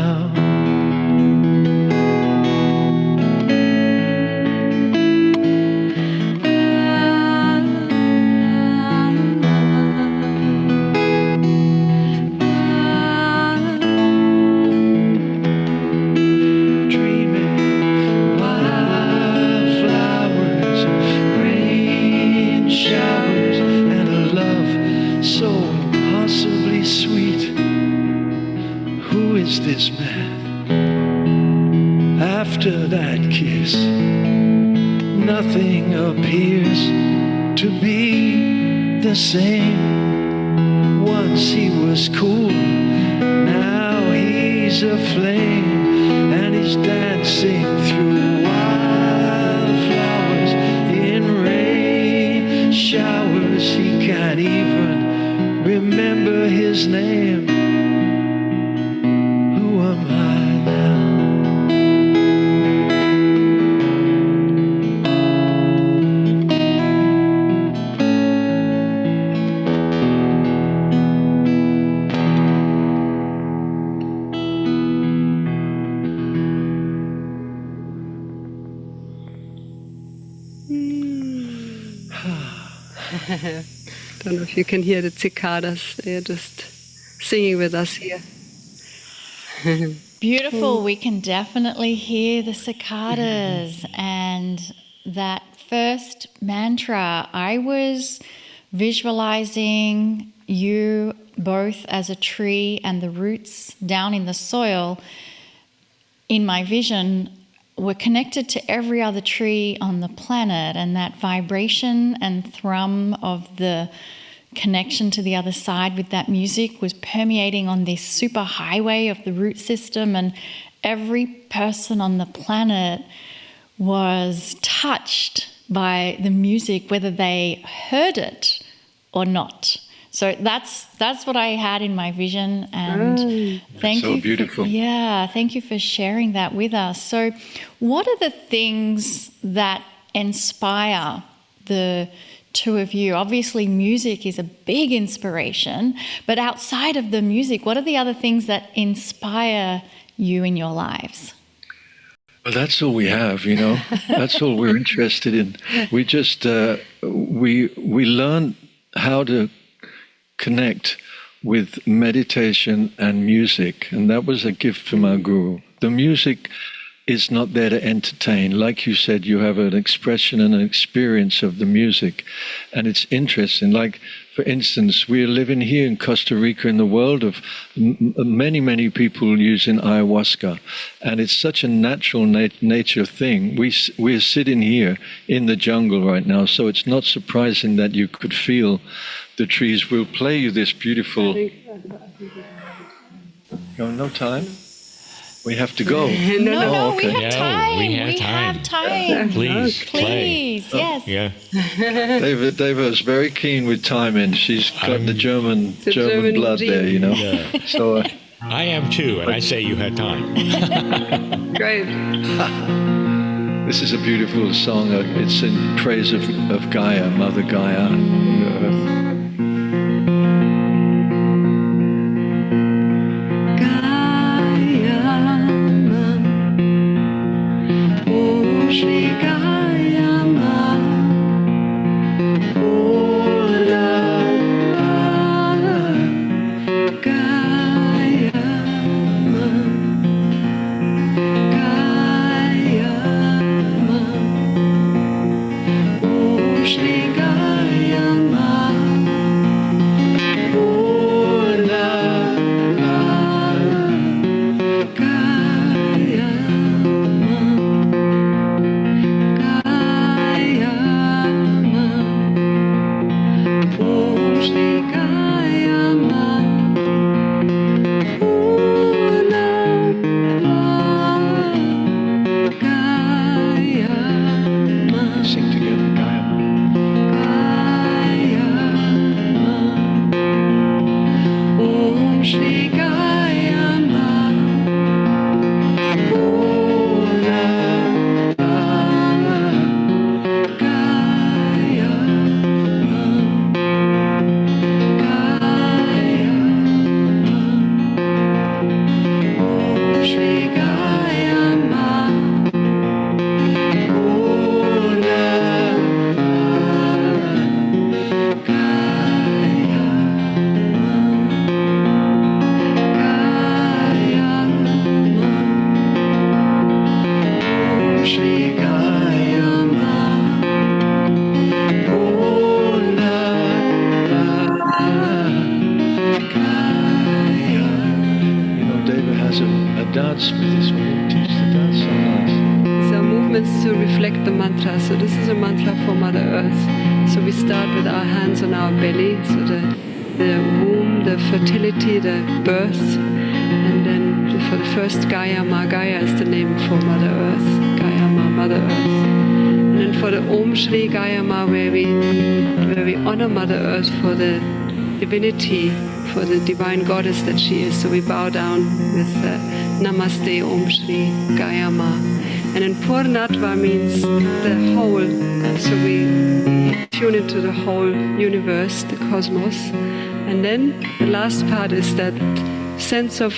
This man, after that kiss, nothing appears to be the same. Once he was cool, now he's a flame, and he's dancing through wildflowers in rain showers. He can't even remember his name. Don't know if you can hear the cicadas. They're just singing with us here. Beautiful. We can definitely hear the cicadas. And that first mantra, I was visualizing you both as a tree and the roots down in the soil. In my vision, we're connected to every other tree on the planet, and that vibration and thrum of the connection to the other side with that music was permeating on this super highway of the root system, and every person on the planet was touched by the music, whether they heard it or not. So that's what I had in my vision, and thank you. So beautiful. Thank you for sharing that with us. So, what are the things that inspire the two of you? Obviously, music is a big inspiration, but outside of the music, what are the other things that inspire you in your lives? Well, that's all we have, you know. That's all we're interested in. We just we learn how to connect with meditation and music, and that was a gift from our guru. The music is not there to entertain. Like you said, you have an expression and an experience of the music, and it's interesting. Like, for instance, we're living here in Costa Rica in the world of many people using ayahuasca, and it's such a natural nature thing. We're sitting here in the jungle right now, so it's not surprising that you could feel the trees. We'll play you this beautiful... No time? We have to go. No, okay. we have time. we have time. Please, play. Please, yes. Yeah. Deva is very keen with timing. She's got the German blood gene. there, you know. Yeah. So I am too, and I say you had time. Great. this is a beautiful song. It's in praise of Gaia, Mother Gaia, the earth. dance with this. Will you teach the dance so nice? These are movements to reflect the mantra. So this is a mantra for Mother Earth. So we start with our hands on our belly, so the womb, the fertility, the birth, and then for the first Gaia Ma. Gaia is the name for Mother Earth. Gaia Ma, Mother Earth. And then for the Om Shri Gaia Ma, where we honor Mother Earth for the divinity, for the divine goddess that she is. So we bow down with Namaste Om Shri Gaia Ma. And then Purnatva means the whole. So we tune into the whole universe, the cosmos. And then the last part is that sense of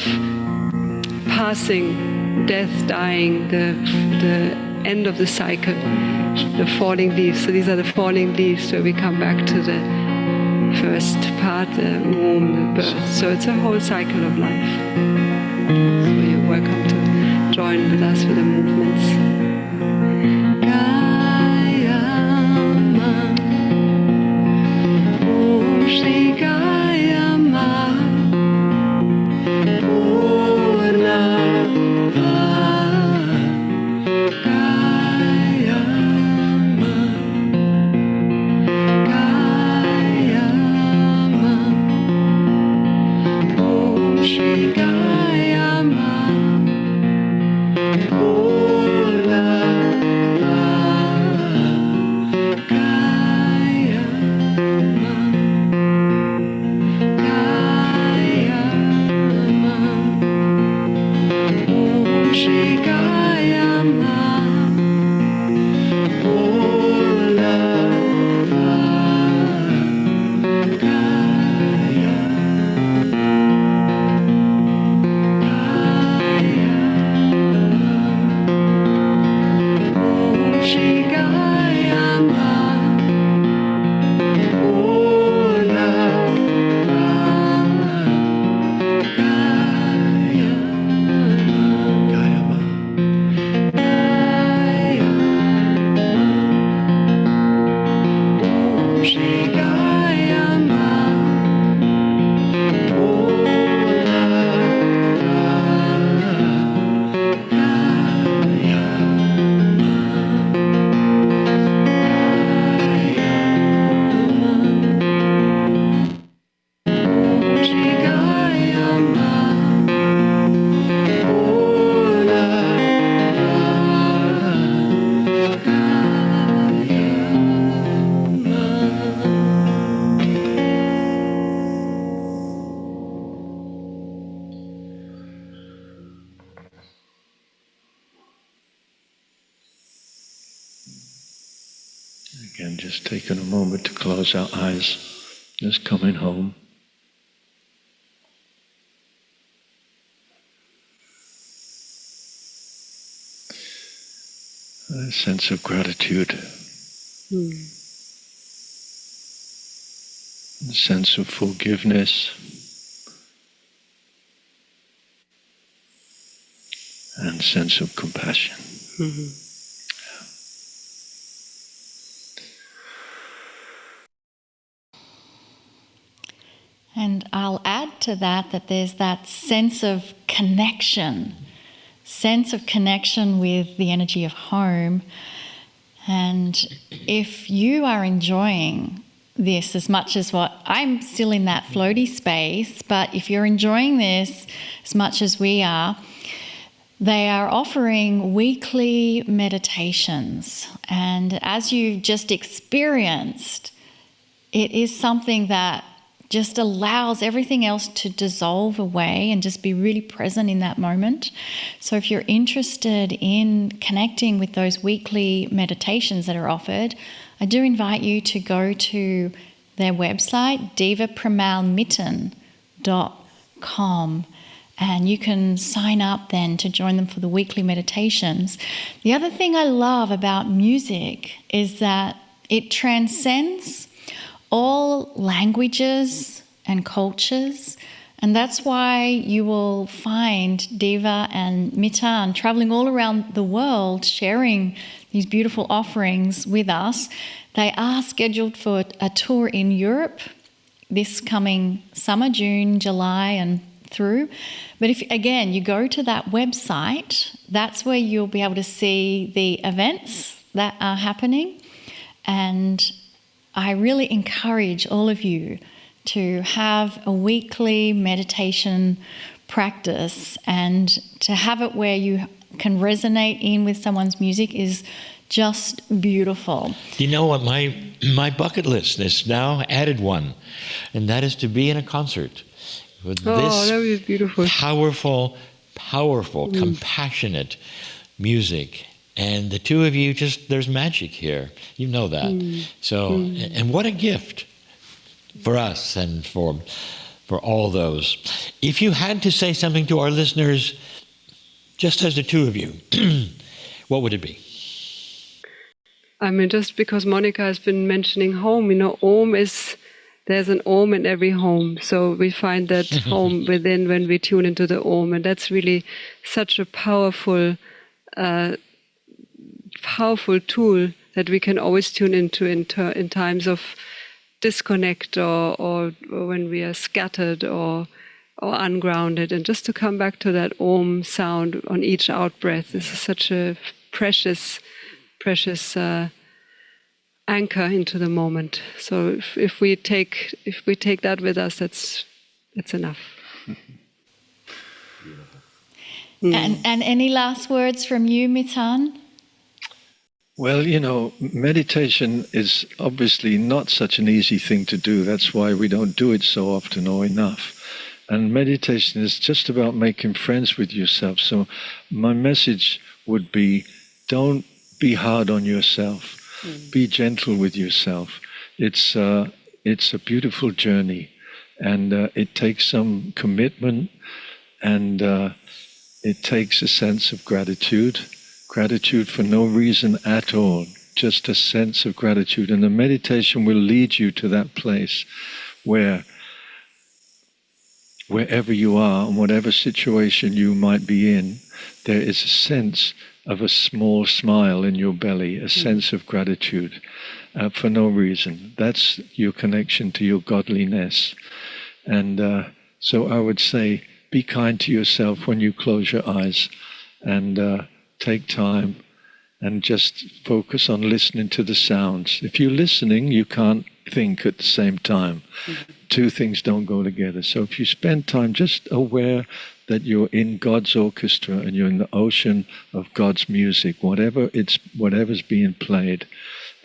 passing, death, dying, the end of the cycle, the falling leaves. So these are the falling leaves where we come back to the first part, the womb, the birth. So it's a whole cycle of life. So you're welcome to join with us with the movements. Gaia Ma, Om Shri Gaia Ma, Purna Gaia Ma, Gaia Ma, Om Shri Gaia Ma, Purna Gaia Ma, Gaia Ma, Om Shri Gaia Ma, Purna Gaia. Again, just taking a moment to close our eyes, just coming home. A sense of gratitude, a sense of forgiveness, and sense of compassion. And I'll add to that there's that sense of connection with the energy of home. And if you are enjoying this as much as what I'm still in that floaty space, but if you're enjoying this as much as we are, they are offering weekly meditations. And as you've just experienced, it is something that just allows everything else to dissolve away and just be really present in that moment. So if you're interested in connecting with those weekly meditations that are offered, I do invite you to go to their website, devapremalmitten.com, and you can sign up then to join them for the weekly meditations. The other thing I love about music is that it transcends all languages and cultures, and that's why you will find Deva and Miten traveling all around the world sharing these beautiful offerings with us. They are scheduled for a tour in Europe this coming summer, June, July and through. But if, again, you go to that website, that's where you'll be able to see the events that are happening. And I really encourage all of you to have a weekly meditation practice, and to have it where you can resonate in with someone's music is just beautiful. You know what? My bucket list has now added one, and that is to be in a concert with this that was beautiful. powerful, compassionate music. And the two of you, there's magic here. You know that. So, and what a gift for us and for all those. If you had to say something to our listeners, just as the two of you, what would it be? I mean, just because Monica has been mentioning home, there's an Om in every home. So we find that home within when we tune into the Om. And that's really such a powerful tool that we can always tune into in times of disconnect or when we are scattered or ungrounded. And just to come back to that Om sound on each out breath, this is such a precious anchor into the moment. So if we take that with us, that's enough. And any last words from you, Miten? Well, meditation is obviously not such an easy thing to do. That's why we don't do it so often or enough. And meditation is just about making friends with yourself. So my message would be, don't be hard on yourself. Be gentle with yourself. It's a beautiful journey, and it takes some commitment, and it takes a sense of gratitude for no reason at all, just a sense of gratitude. And the meditation will lead you to that place where wherever you are, and whatever situation you might be in, there is a sense of a small smile in your belly, a sense of gratitude for no reason. That's your connection to your godliness. And so I would say, be kind to yourself when you close your eyes, and take time and just focus on listening to the sounds. If you're listening, you can't think at the same time. Two things don't go together. So if you spend time just aware that you're in God's orchestra and you're in the ocean of God's music, whatever's being played,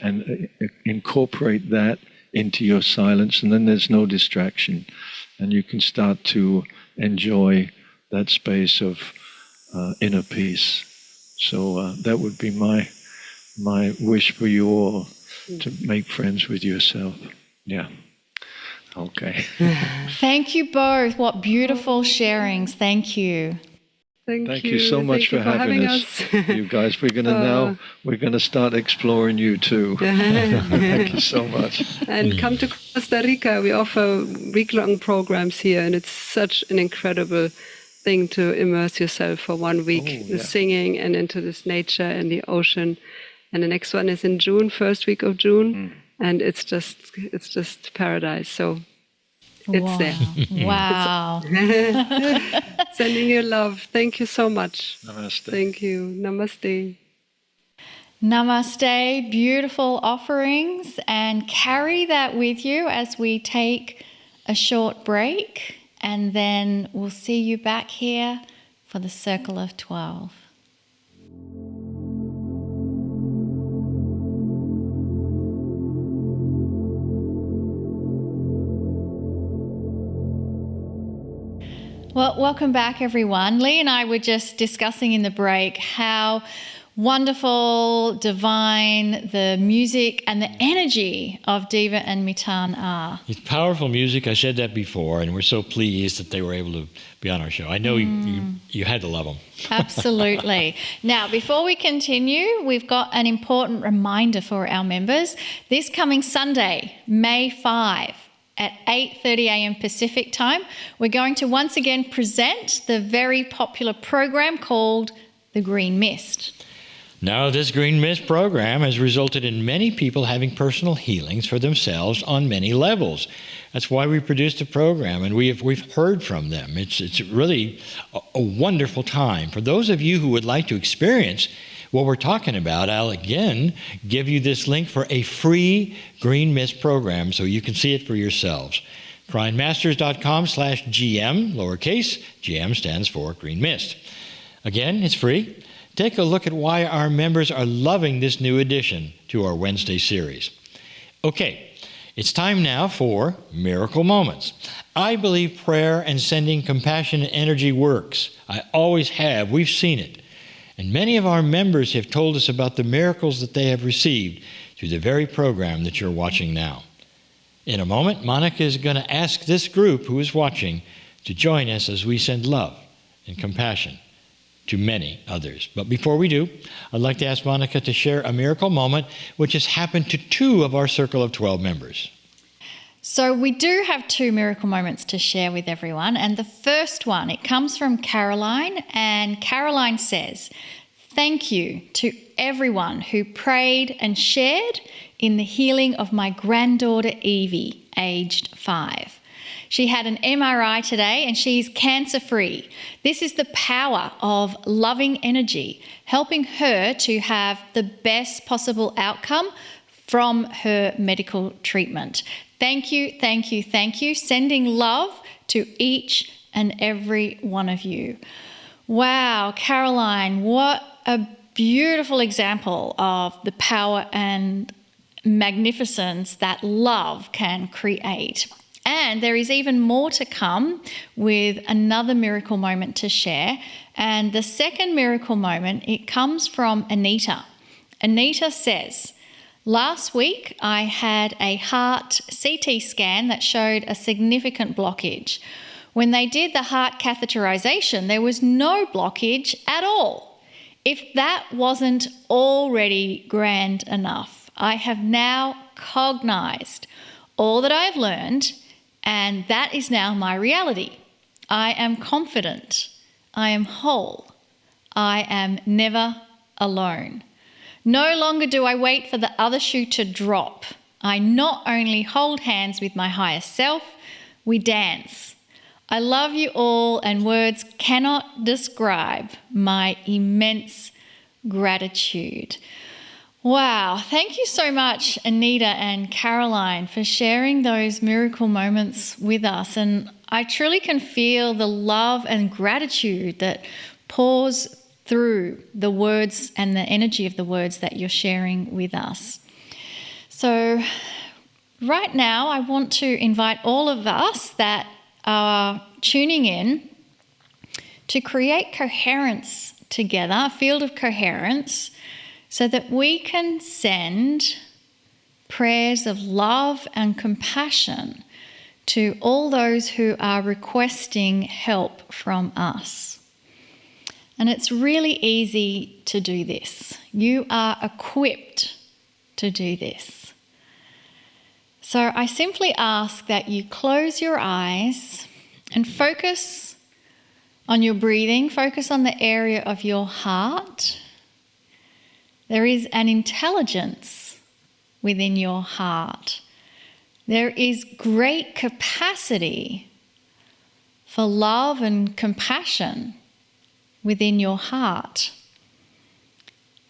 and incorporate that into your silence, and then there's no distraction, and you can start to enjoy that space of inner peace. So that would be my wish for you all, to make friends with yourself. Yeah. Okay. Thank you both. What beautiful sharings. Thank you. Thank you so much for having us. You guys, we're gonna start exploring you too. Thank you so much. And come to Costa Rica. We offer week-long programs here, and it's such an incredible thing to immerse yourself for 1 week in singing and into this nature and the ocean. And the next one is in June, first week of June, and it's just paradise. So it's there. Wow. Sending you love. Thank you so much. Namaste. Thank you. Namaste. Namaste. Beautiful offerings, and carry that with you as we take a short break, and then we'll see you back here for the Circle of 12. Well, welcome back, everyone. Lee and I were just discussing in the break how wonderful, divine the music and the energy of Deva and Miten are. It's powerful music. I said that before, and we're so pleased that they were able to be on our show. I know you had to love them. Absolutely. Now, before we continue, we've got an important reminder for our members. This coming Sunday, May 5, at 8:30 a.m. Pacific time, we're going to once again present the very popular program called The Green Mist. Now, this Green Mist program has resulted in many people having personal healings for themselves on many levels. That's why we produced the program, and we've heard from them. It's really a wonderful time. For those of you who would like to experience what we're talking about, I'll again give you this link for a free Green Mist program so you can see it for yourselves. KryonMasters.com/GM, lowercase, GM stands for Green Mist. Again, it's free. Take a look at why our members are loving this new addition to our Wednesday series. Okay, it's time now for Miracle Moments. I believe prayer and sending compassionate energy works. I always have. We've seen it. And many of our members have told us about the miracles that they have received through the very program that you're watching now. In a moment, Monica is going to ask this group who is watching to join us as we send love and compassion to many others. But before we do, I'd like to ask Monica to share a miracle moment which has happened to 2 of our Circle of 12 members. So we do have 2 miracle moments to share with everyone. And the first one, it comes from Caroline. And Caroline says, "Thank you to everyone who prayed and shared in the healing of my granddaughter Evie, aged 5. She had an MRI today and she's cancer-free. This is the power of loving energy, helping her to have the best possible outcome from her medical treatment. Thank you, thank you, thank you. Sending love to each and every one of you." Wow, Caroline, what a beautiful example of the power and magnificence that love can create. And there is even more to come with another miracle moment to share. And the second miracle moment, it comes from Anita. Anita says, "Last week I had a heart CT scan that showed a significant blockage. When they did the heart catheterization, there was no blockage at all. If that wasn't already grand enough, I have now cognized all that I have learned, and that is now my reality. I am confident. I am whole. I am never alone. No longer do I wait for the other shoe to drop. I not only hold hands with my higher self, we dance. I love you all, and words cannot describe my immense gratitude." Wow, thank you so much, Anita and Caroline, for sharing those miracle moments with us. And I truly can feel the love and gratitude that pours through the words and the energy of the words that you're sharing with us. So right now, I want to invite all of us that are tuning in to create coherence together, a field of coherence, so that we can send prayers of love and compassion to all those who are requesting help from us. And it's really easy to do this. You are equipped to do this. So I simply ask that you close your eyes and focus on your breathing, focus on the area of your heart. There is an intelligence within your heart. There is great capacity for love and compassion within your heart.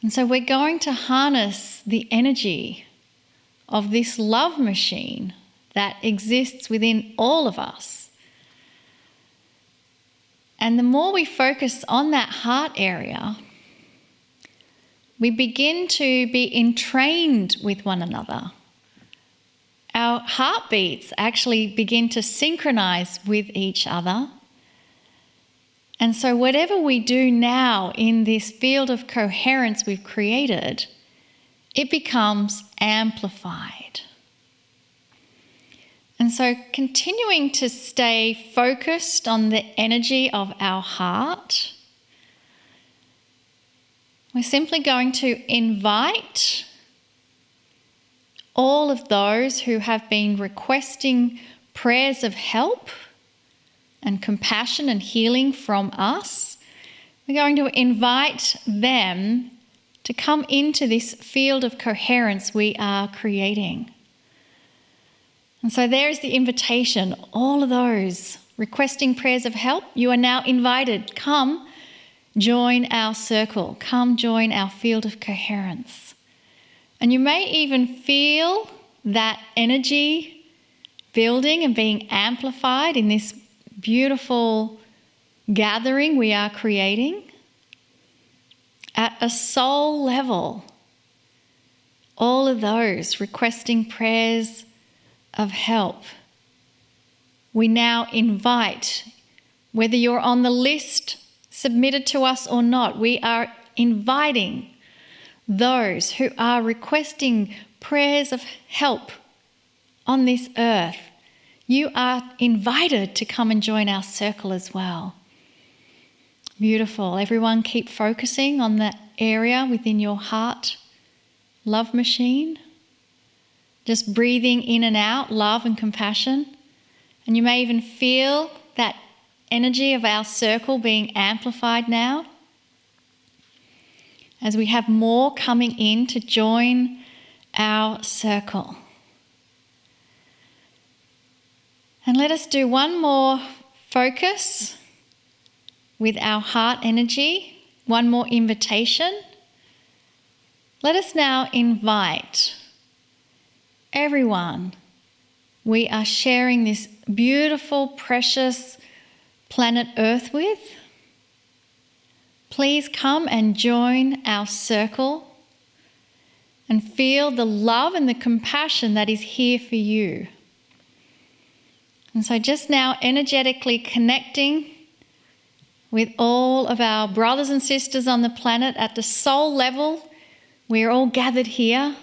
And so we're going to harness the energy of this love machine that exists within all of us. And the more we focus on that heart area, we begin to be entrained with one another. Our heartbeats actually begin to synchronize with each other. And so whatever we do now in this field of coherence we've created, it becomes amplified. And so continuing to stay focused on the energy of our heart, we're simply going to invite all of those who have been requesting prayers of help and compassion and healing from us. We're going to invite them to come into this field of coherence we are creating. And so there's the invitation. All of those requesting prayers of help, you are now invited. Come join our circle. Come join our field of coherence. And you may even feel that energy building and being amplified in this beautiful gathering we are creating. At a soul level, all of those requesting prayers of help, we now invite, whether you're on the list submitted to us or not, we are inviting those who are requesting prayers of help on this earth. You are invited to come and join our circle as well. Beautiful. Everyone keep focusing on that area within your heart love machine. Just breathing in and out love and compassion. And you may even feel that energy of our circle being amplified now as we have more coming in to join our circle. And let us do one more focus with our heart energy, one more invitation. Let us now invite everyone we are sharing this beautiful, precious planet Earth with. Please come and join our circle and feel the love and the compassion that is here for you. And so just now energetically connecting with all of our brothers and sisters on the planet at the soul level. We're all gathered here.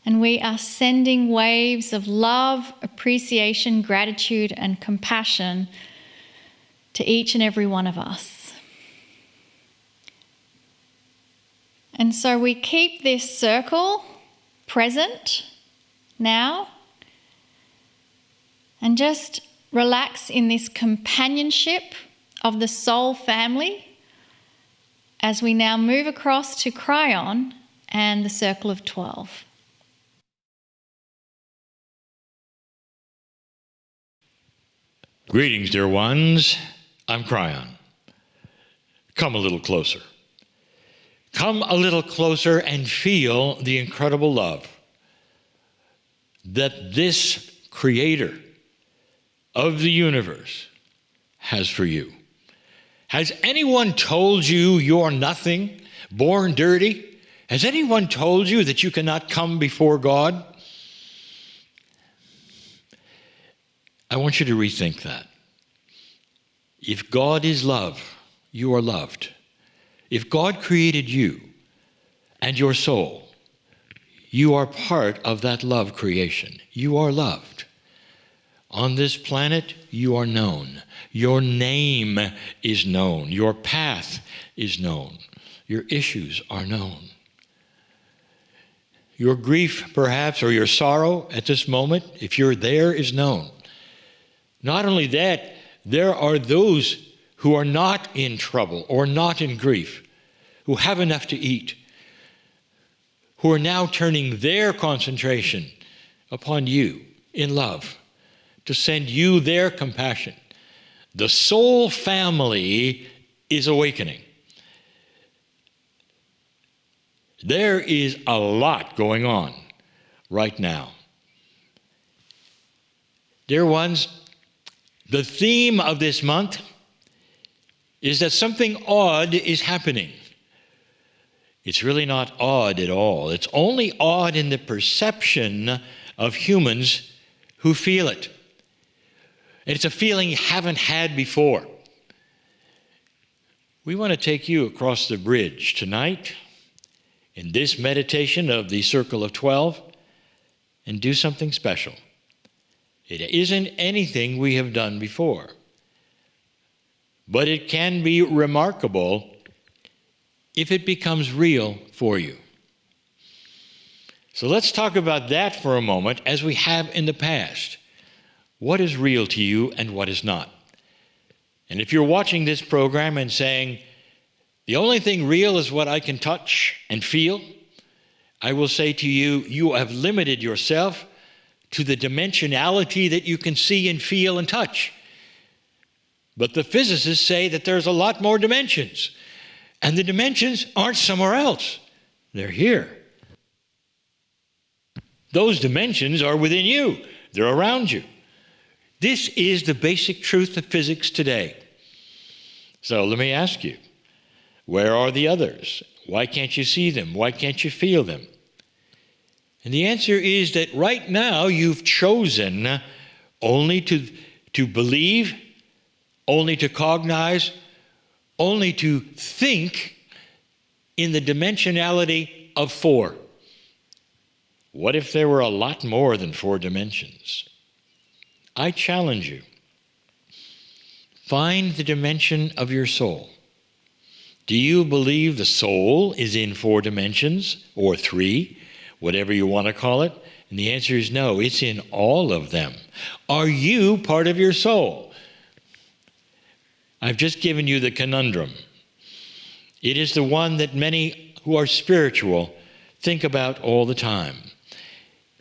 And we are sending waves of love, appreciation, gratitude, and compassion to each and every one of us. And so we keep this circle present now and just relax in this companionship of the soul family as we now move across to Kryon and the circle of 12. Greetings, dear ones. I'm Kryon. Come a little closer. Come a little closer and feel the incredible love that this creator of the universe has for you. Has anyone told you you're nothing, born dirty? Has anyone told you that you cannot come before God? I want you to rethink that. If God is love, you are loved. If God created you and your soul, You are part of that love creation. You are loved. On this planet, you are known. Your name is known. Your path is known. Your issues are known. Your grief, perhaps, or your sorrow at this moment, if you're there, is known. Not only that, there are those who are not in trouble or not in grief, who have enough to eat, who are now turning their concentration upon you in love, to send you their compassion. The soul family is awakening. There is a lot going on right now. Dear ones, the theme of this month is that something odd is happening. It's really not odd at all. It's only odd in the perception of humans who feel it. And it's a feeling you haven't had before. We want to take you across the bridge tonight in this meditation of the Circle of 12 and do something special. It isn't anything we have done before, but it can be remarkable if it becomes real for you. So let's talk about that for a moment, as we have in the past. What is real to you and what is not? And if you're watching this program and saying, the only thing real is what I can touch and feel, I will say to you, you have limited yourself to the dimensionality that you can see and feel and touch. But the physicists say that there's a lot more dimensions. And the dimensions aren't somewhere else. They're here. Those dimensions are within you. They're around you. This is the basic truth of physics today. So let me ask you, where are the others? Why can't you see them? Why can't you feel them? And the answer is that right now you've chosen only to believe, only to cognize, only to think in the dimensionality of 4. What if there were a lot more than 4 dimensions? I challenge you. Find the dimension of your soul. Do you believe the soul is in 4 dimensions, or 3, whatever you want to call it? And the answer is no, it's in all of them. Are you part of your soul? I've just given you the conundrum. It is the one that many who are spiritual think about all the time.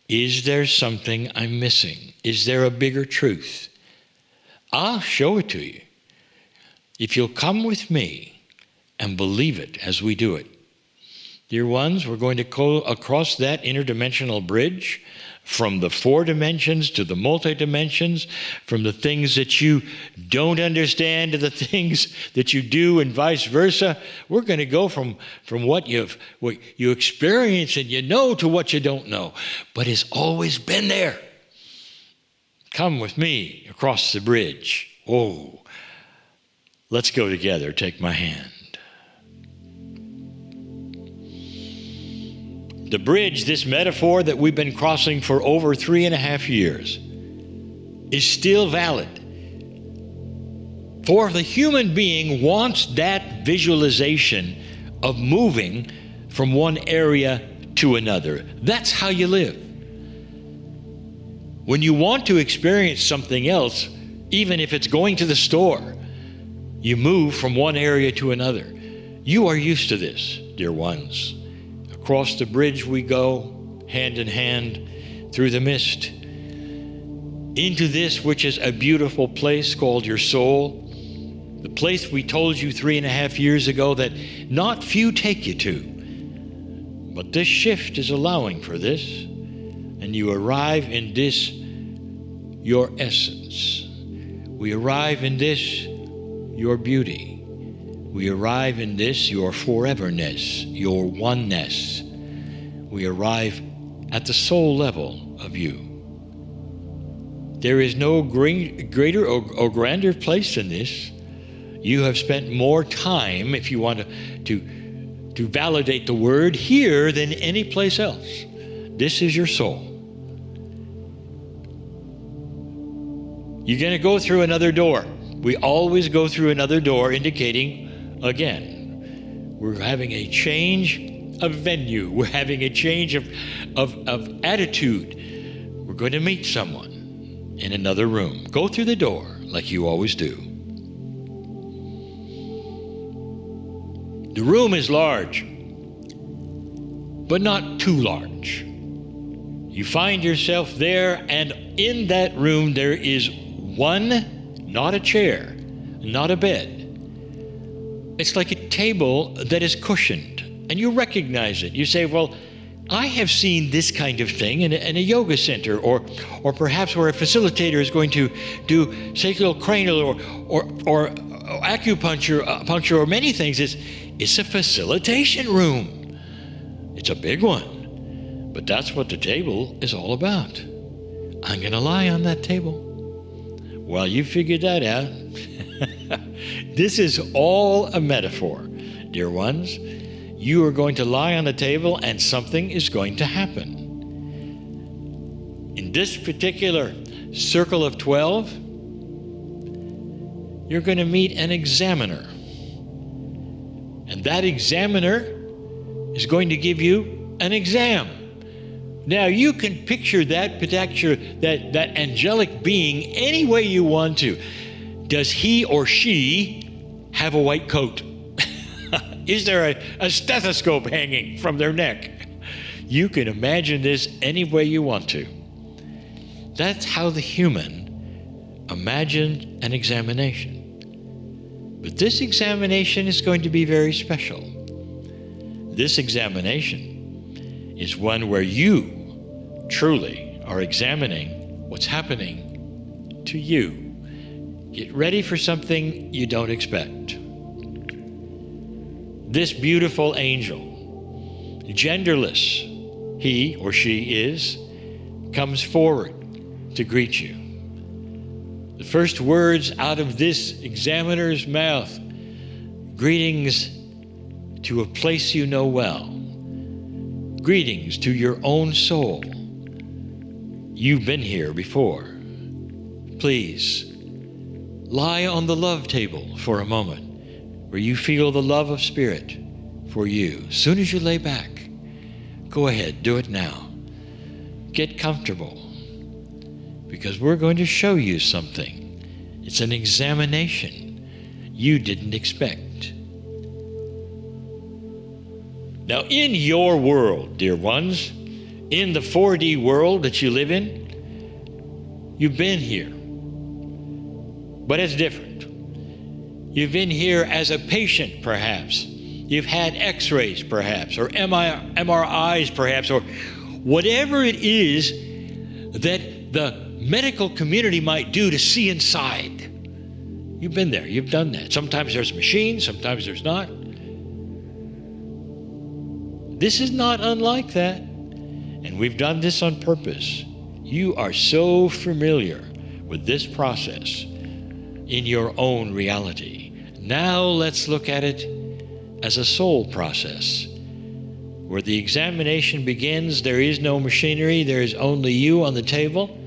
Is there something I'm missing? Is there a bigger truth? I'll show it to you. If you'll come with me and believe it as we do it. Dear ones, we're going to go across that interdimensional bridge from the 4 dimensions to the multidimensions, from the things that you don't understand to the things that you do, and vice versa. We're going to go from what you experience and you know to what you don't know, but it's always been there. Come with me across the bridge. Oh, let's go together. Take my hand. The bridge, this metaphor that we've been crossing for over 3.5 years, is still valid. For the human being wants that visualization of moving from one area to another. That's how you live. When you want to experience something else, even if it's going to the store, you move from one area to another. You are used to this, dear ones. Across the bridge we go, hand in hand, through the mist, into this which is a beautiful place called your soul, the place we told you 3.5 years ago that not few take you to. But this shift is allowing for this, and you arrive in this, your essence. We arrive in this, your beauty. We arrive in this, your foreverness, your oneness. We arrive at the soul level of you. There is no greater or grander place than this. You have spent more time, if you want to validate the word, here than any place else. This is your soul. You're going to go through another door. We always go through another door, indicating, again, we're having a change of venue. We're having a change of attitude. We're going to meet someone in another room. Go through the door like you always do. The room is large, but not too large. You find yourself there, and in that room there is one, not a chair, not a bed. It's like a table that is cushioned, and you recognize it. You say, well, I have seen this kind of thing in a yoga center, or perhaps where a facilitator is going to do sacrocranial or acupuncture, or many things. It's a facilitation room. It's a big one, but that's what the table is all about. I'm going to lie on that table. Well, you figured that out. This is all a metaphor, dear ones. You are going to lie on the table and something is going to happen. In this particular circle of 12, you're going to meet an examiner. And that examiner is going to give you an exam. Now, you can picture that angelic being any way you want to. Does he or she have a white coat? Is there a stethoscope hanging from their neck? You can imagine this any way you want to. That's how the human imagined an examination. But this examination is going to be very special. This examination is one where you truly are examining what's happening to you. Get ready for something you don't expect. This beautiful angel, genderless, he or she is, comes forward to greet you. The first words out of this examiner's mouth, greetings to a place you know well. Greetings to your own soul. You've been here before. Please, lie on the love table for a moment where you feel the love of spirit for you. As soon as you lay back, go ahead, do it now. Get comfortable, because we're going to show you something. It's an examination you didn't expect. Now, in your world, dear ones, in the 4D world that you live in, you've been here, but it's different. You've been here as a patient, perhaps. You've had x-rays, perhaps, or MRIs, perhaps, or whatever it is that the medical community might do to see inside. You've been there. You've done that. Sometimes there's machines, sometimes there's not. This is not unlike that. And we've done this on purpose. You are so familiar with this process in your own reality. Now let's look at it as a soul process. Where the examination begins, there is no machinery, there is only you on the table,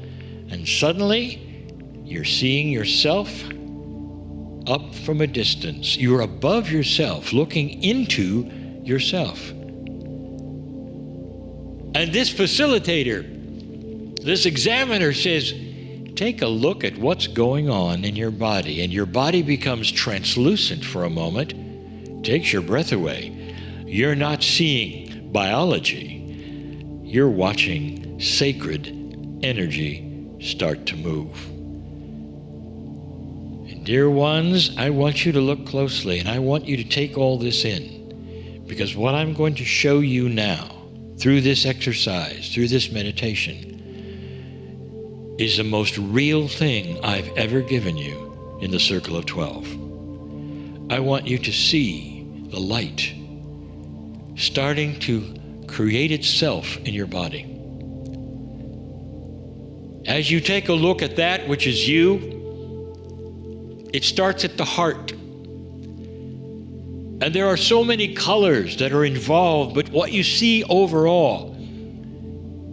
and suddenly you're seeing yourself up from a distance. You're above yourself, looking into yourself. And this facilitator, this examiner says, take a look at what's going on in your body, and your body becomes translucent for a moment, takes your breath away. You're not seeing biology. You're watching sacred energy start to move. And dear ones, I want you to look closely, and I want you to take all this in, because what I'm going to show you now, through this exercise, through this meditation, is the most real thing I've ever given you in the Circle of 12. I want you to see the light starting to create itself in your body. As you take a look at that which is you, it starts at the heart. And there are so many colors that are involved, but what you see overall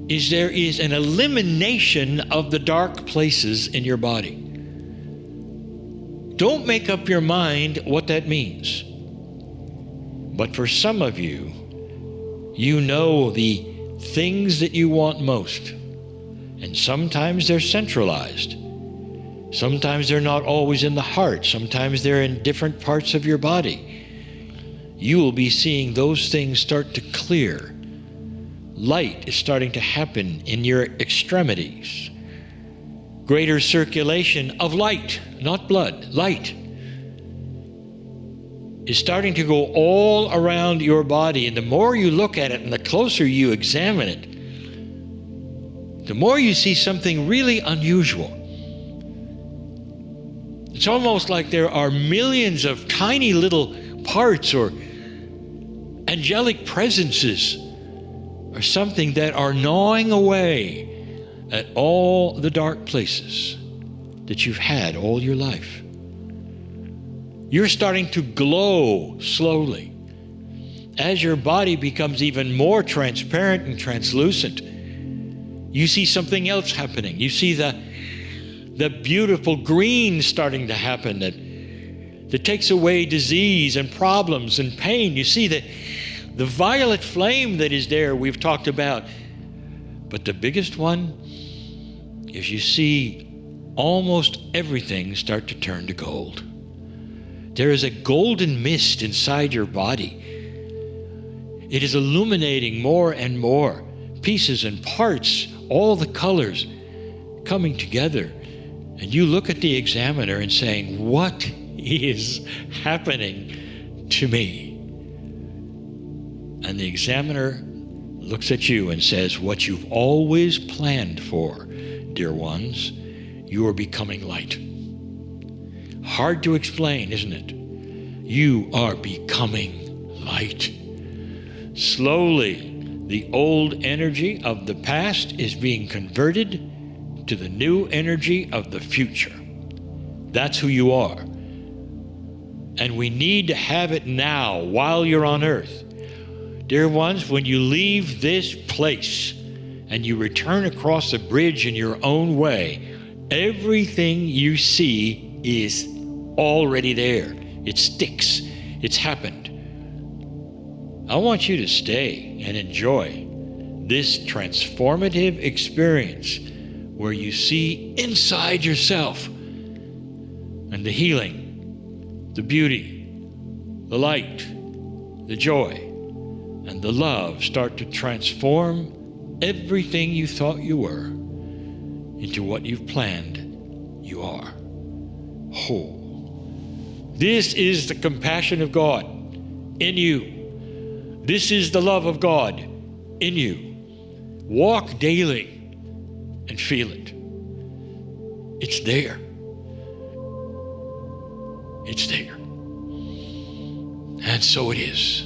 is there is an elimination of the dark places in your body. Don't make up your mind what that means. But for some of you, you know the things that you want most. And sometimes they're centralized. Sometimes they're not always in the heart. Sometimes they're in different parts of your body. You will be seeing those things start to clear. Light is starting to happen in your extremities. Greater circulation of light, not blood, light, is starting to go all around your body. And the more you look at it and the closer you examine it, the more you see something really unusual. It's almost like there are millions of tiny little parts or angelic presences or something that are gnawing away at all the dark places that you've had all your life. You're starting to glow slowly. As your body becomes even more transparent and translucent, you see something else happening. You see the beautiful green starting to happen that takes away disease and problems and pain. You see the violet flame that is there we've talked about. But the biggest one is you see almost everything start to turn to gold. There is a golden mist inside your body. It is illuminating more and more, pieces and parts, all the colors coming together. And you look at the examiner and saying, what is happening to me? And the examiner looks at you and says, what you've always planned for, dear ones, you are becoming light. Hard to explain, isn't it? You are becoming light. Slowly, the old energy of the past is being converted to the new energy of the future. That's who you are. And we need to have it now while you're on earth. Dear ones, when you leave this place and you return across the bridge in your own way, everything you see is already there. It sticks. It's happened. I want you to stay and enjoy this transformative experience where you see inside yourself and the healing, the beauty, the light, the joy, and the love start to transform everything you thought you were into what you've planned you are. Oh. This is the compassion of God in you. This is the love of God in you. Walk daily and feel it. It's there. It's there. And so it is.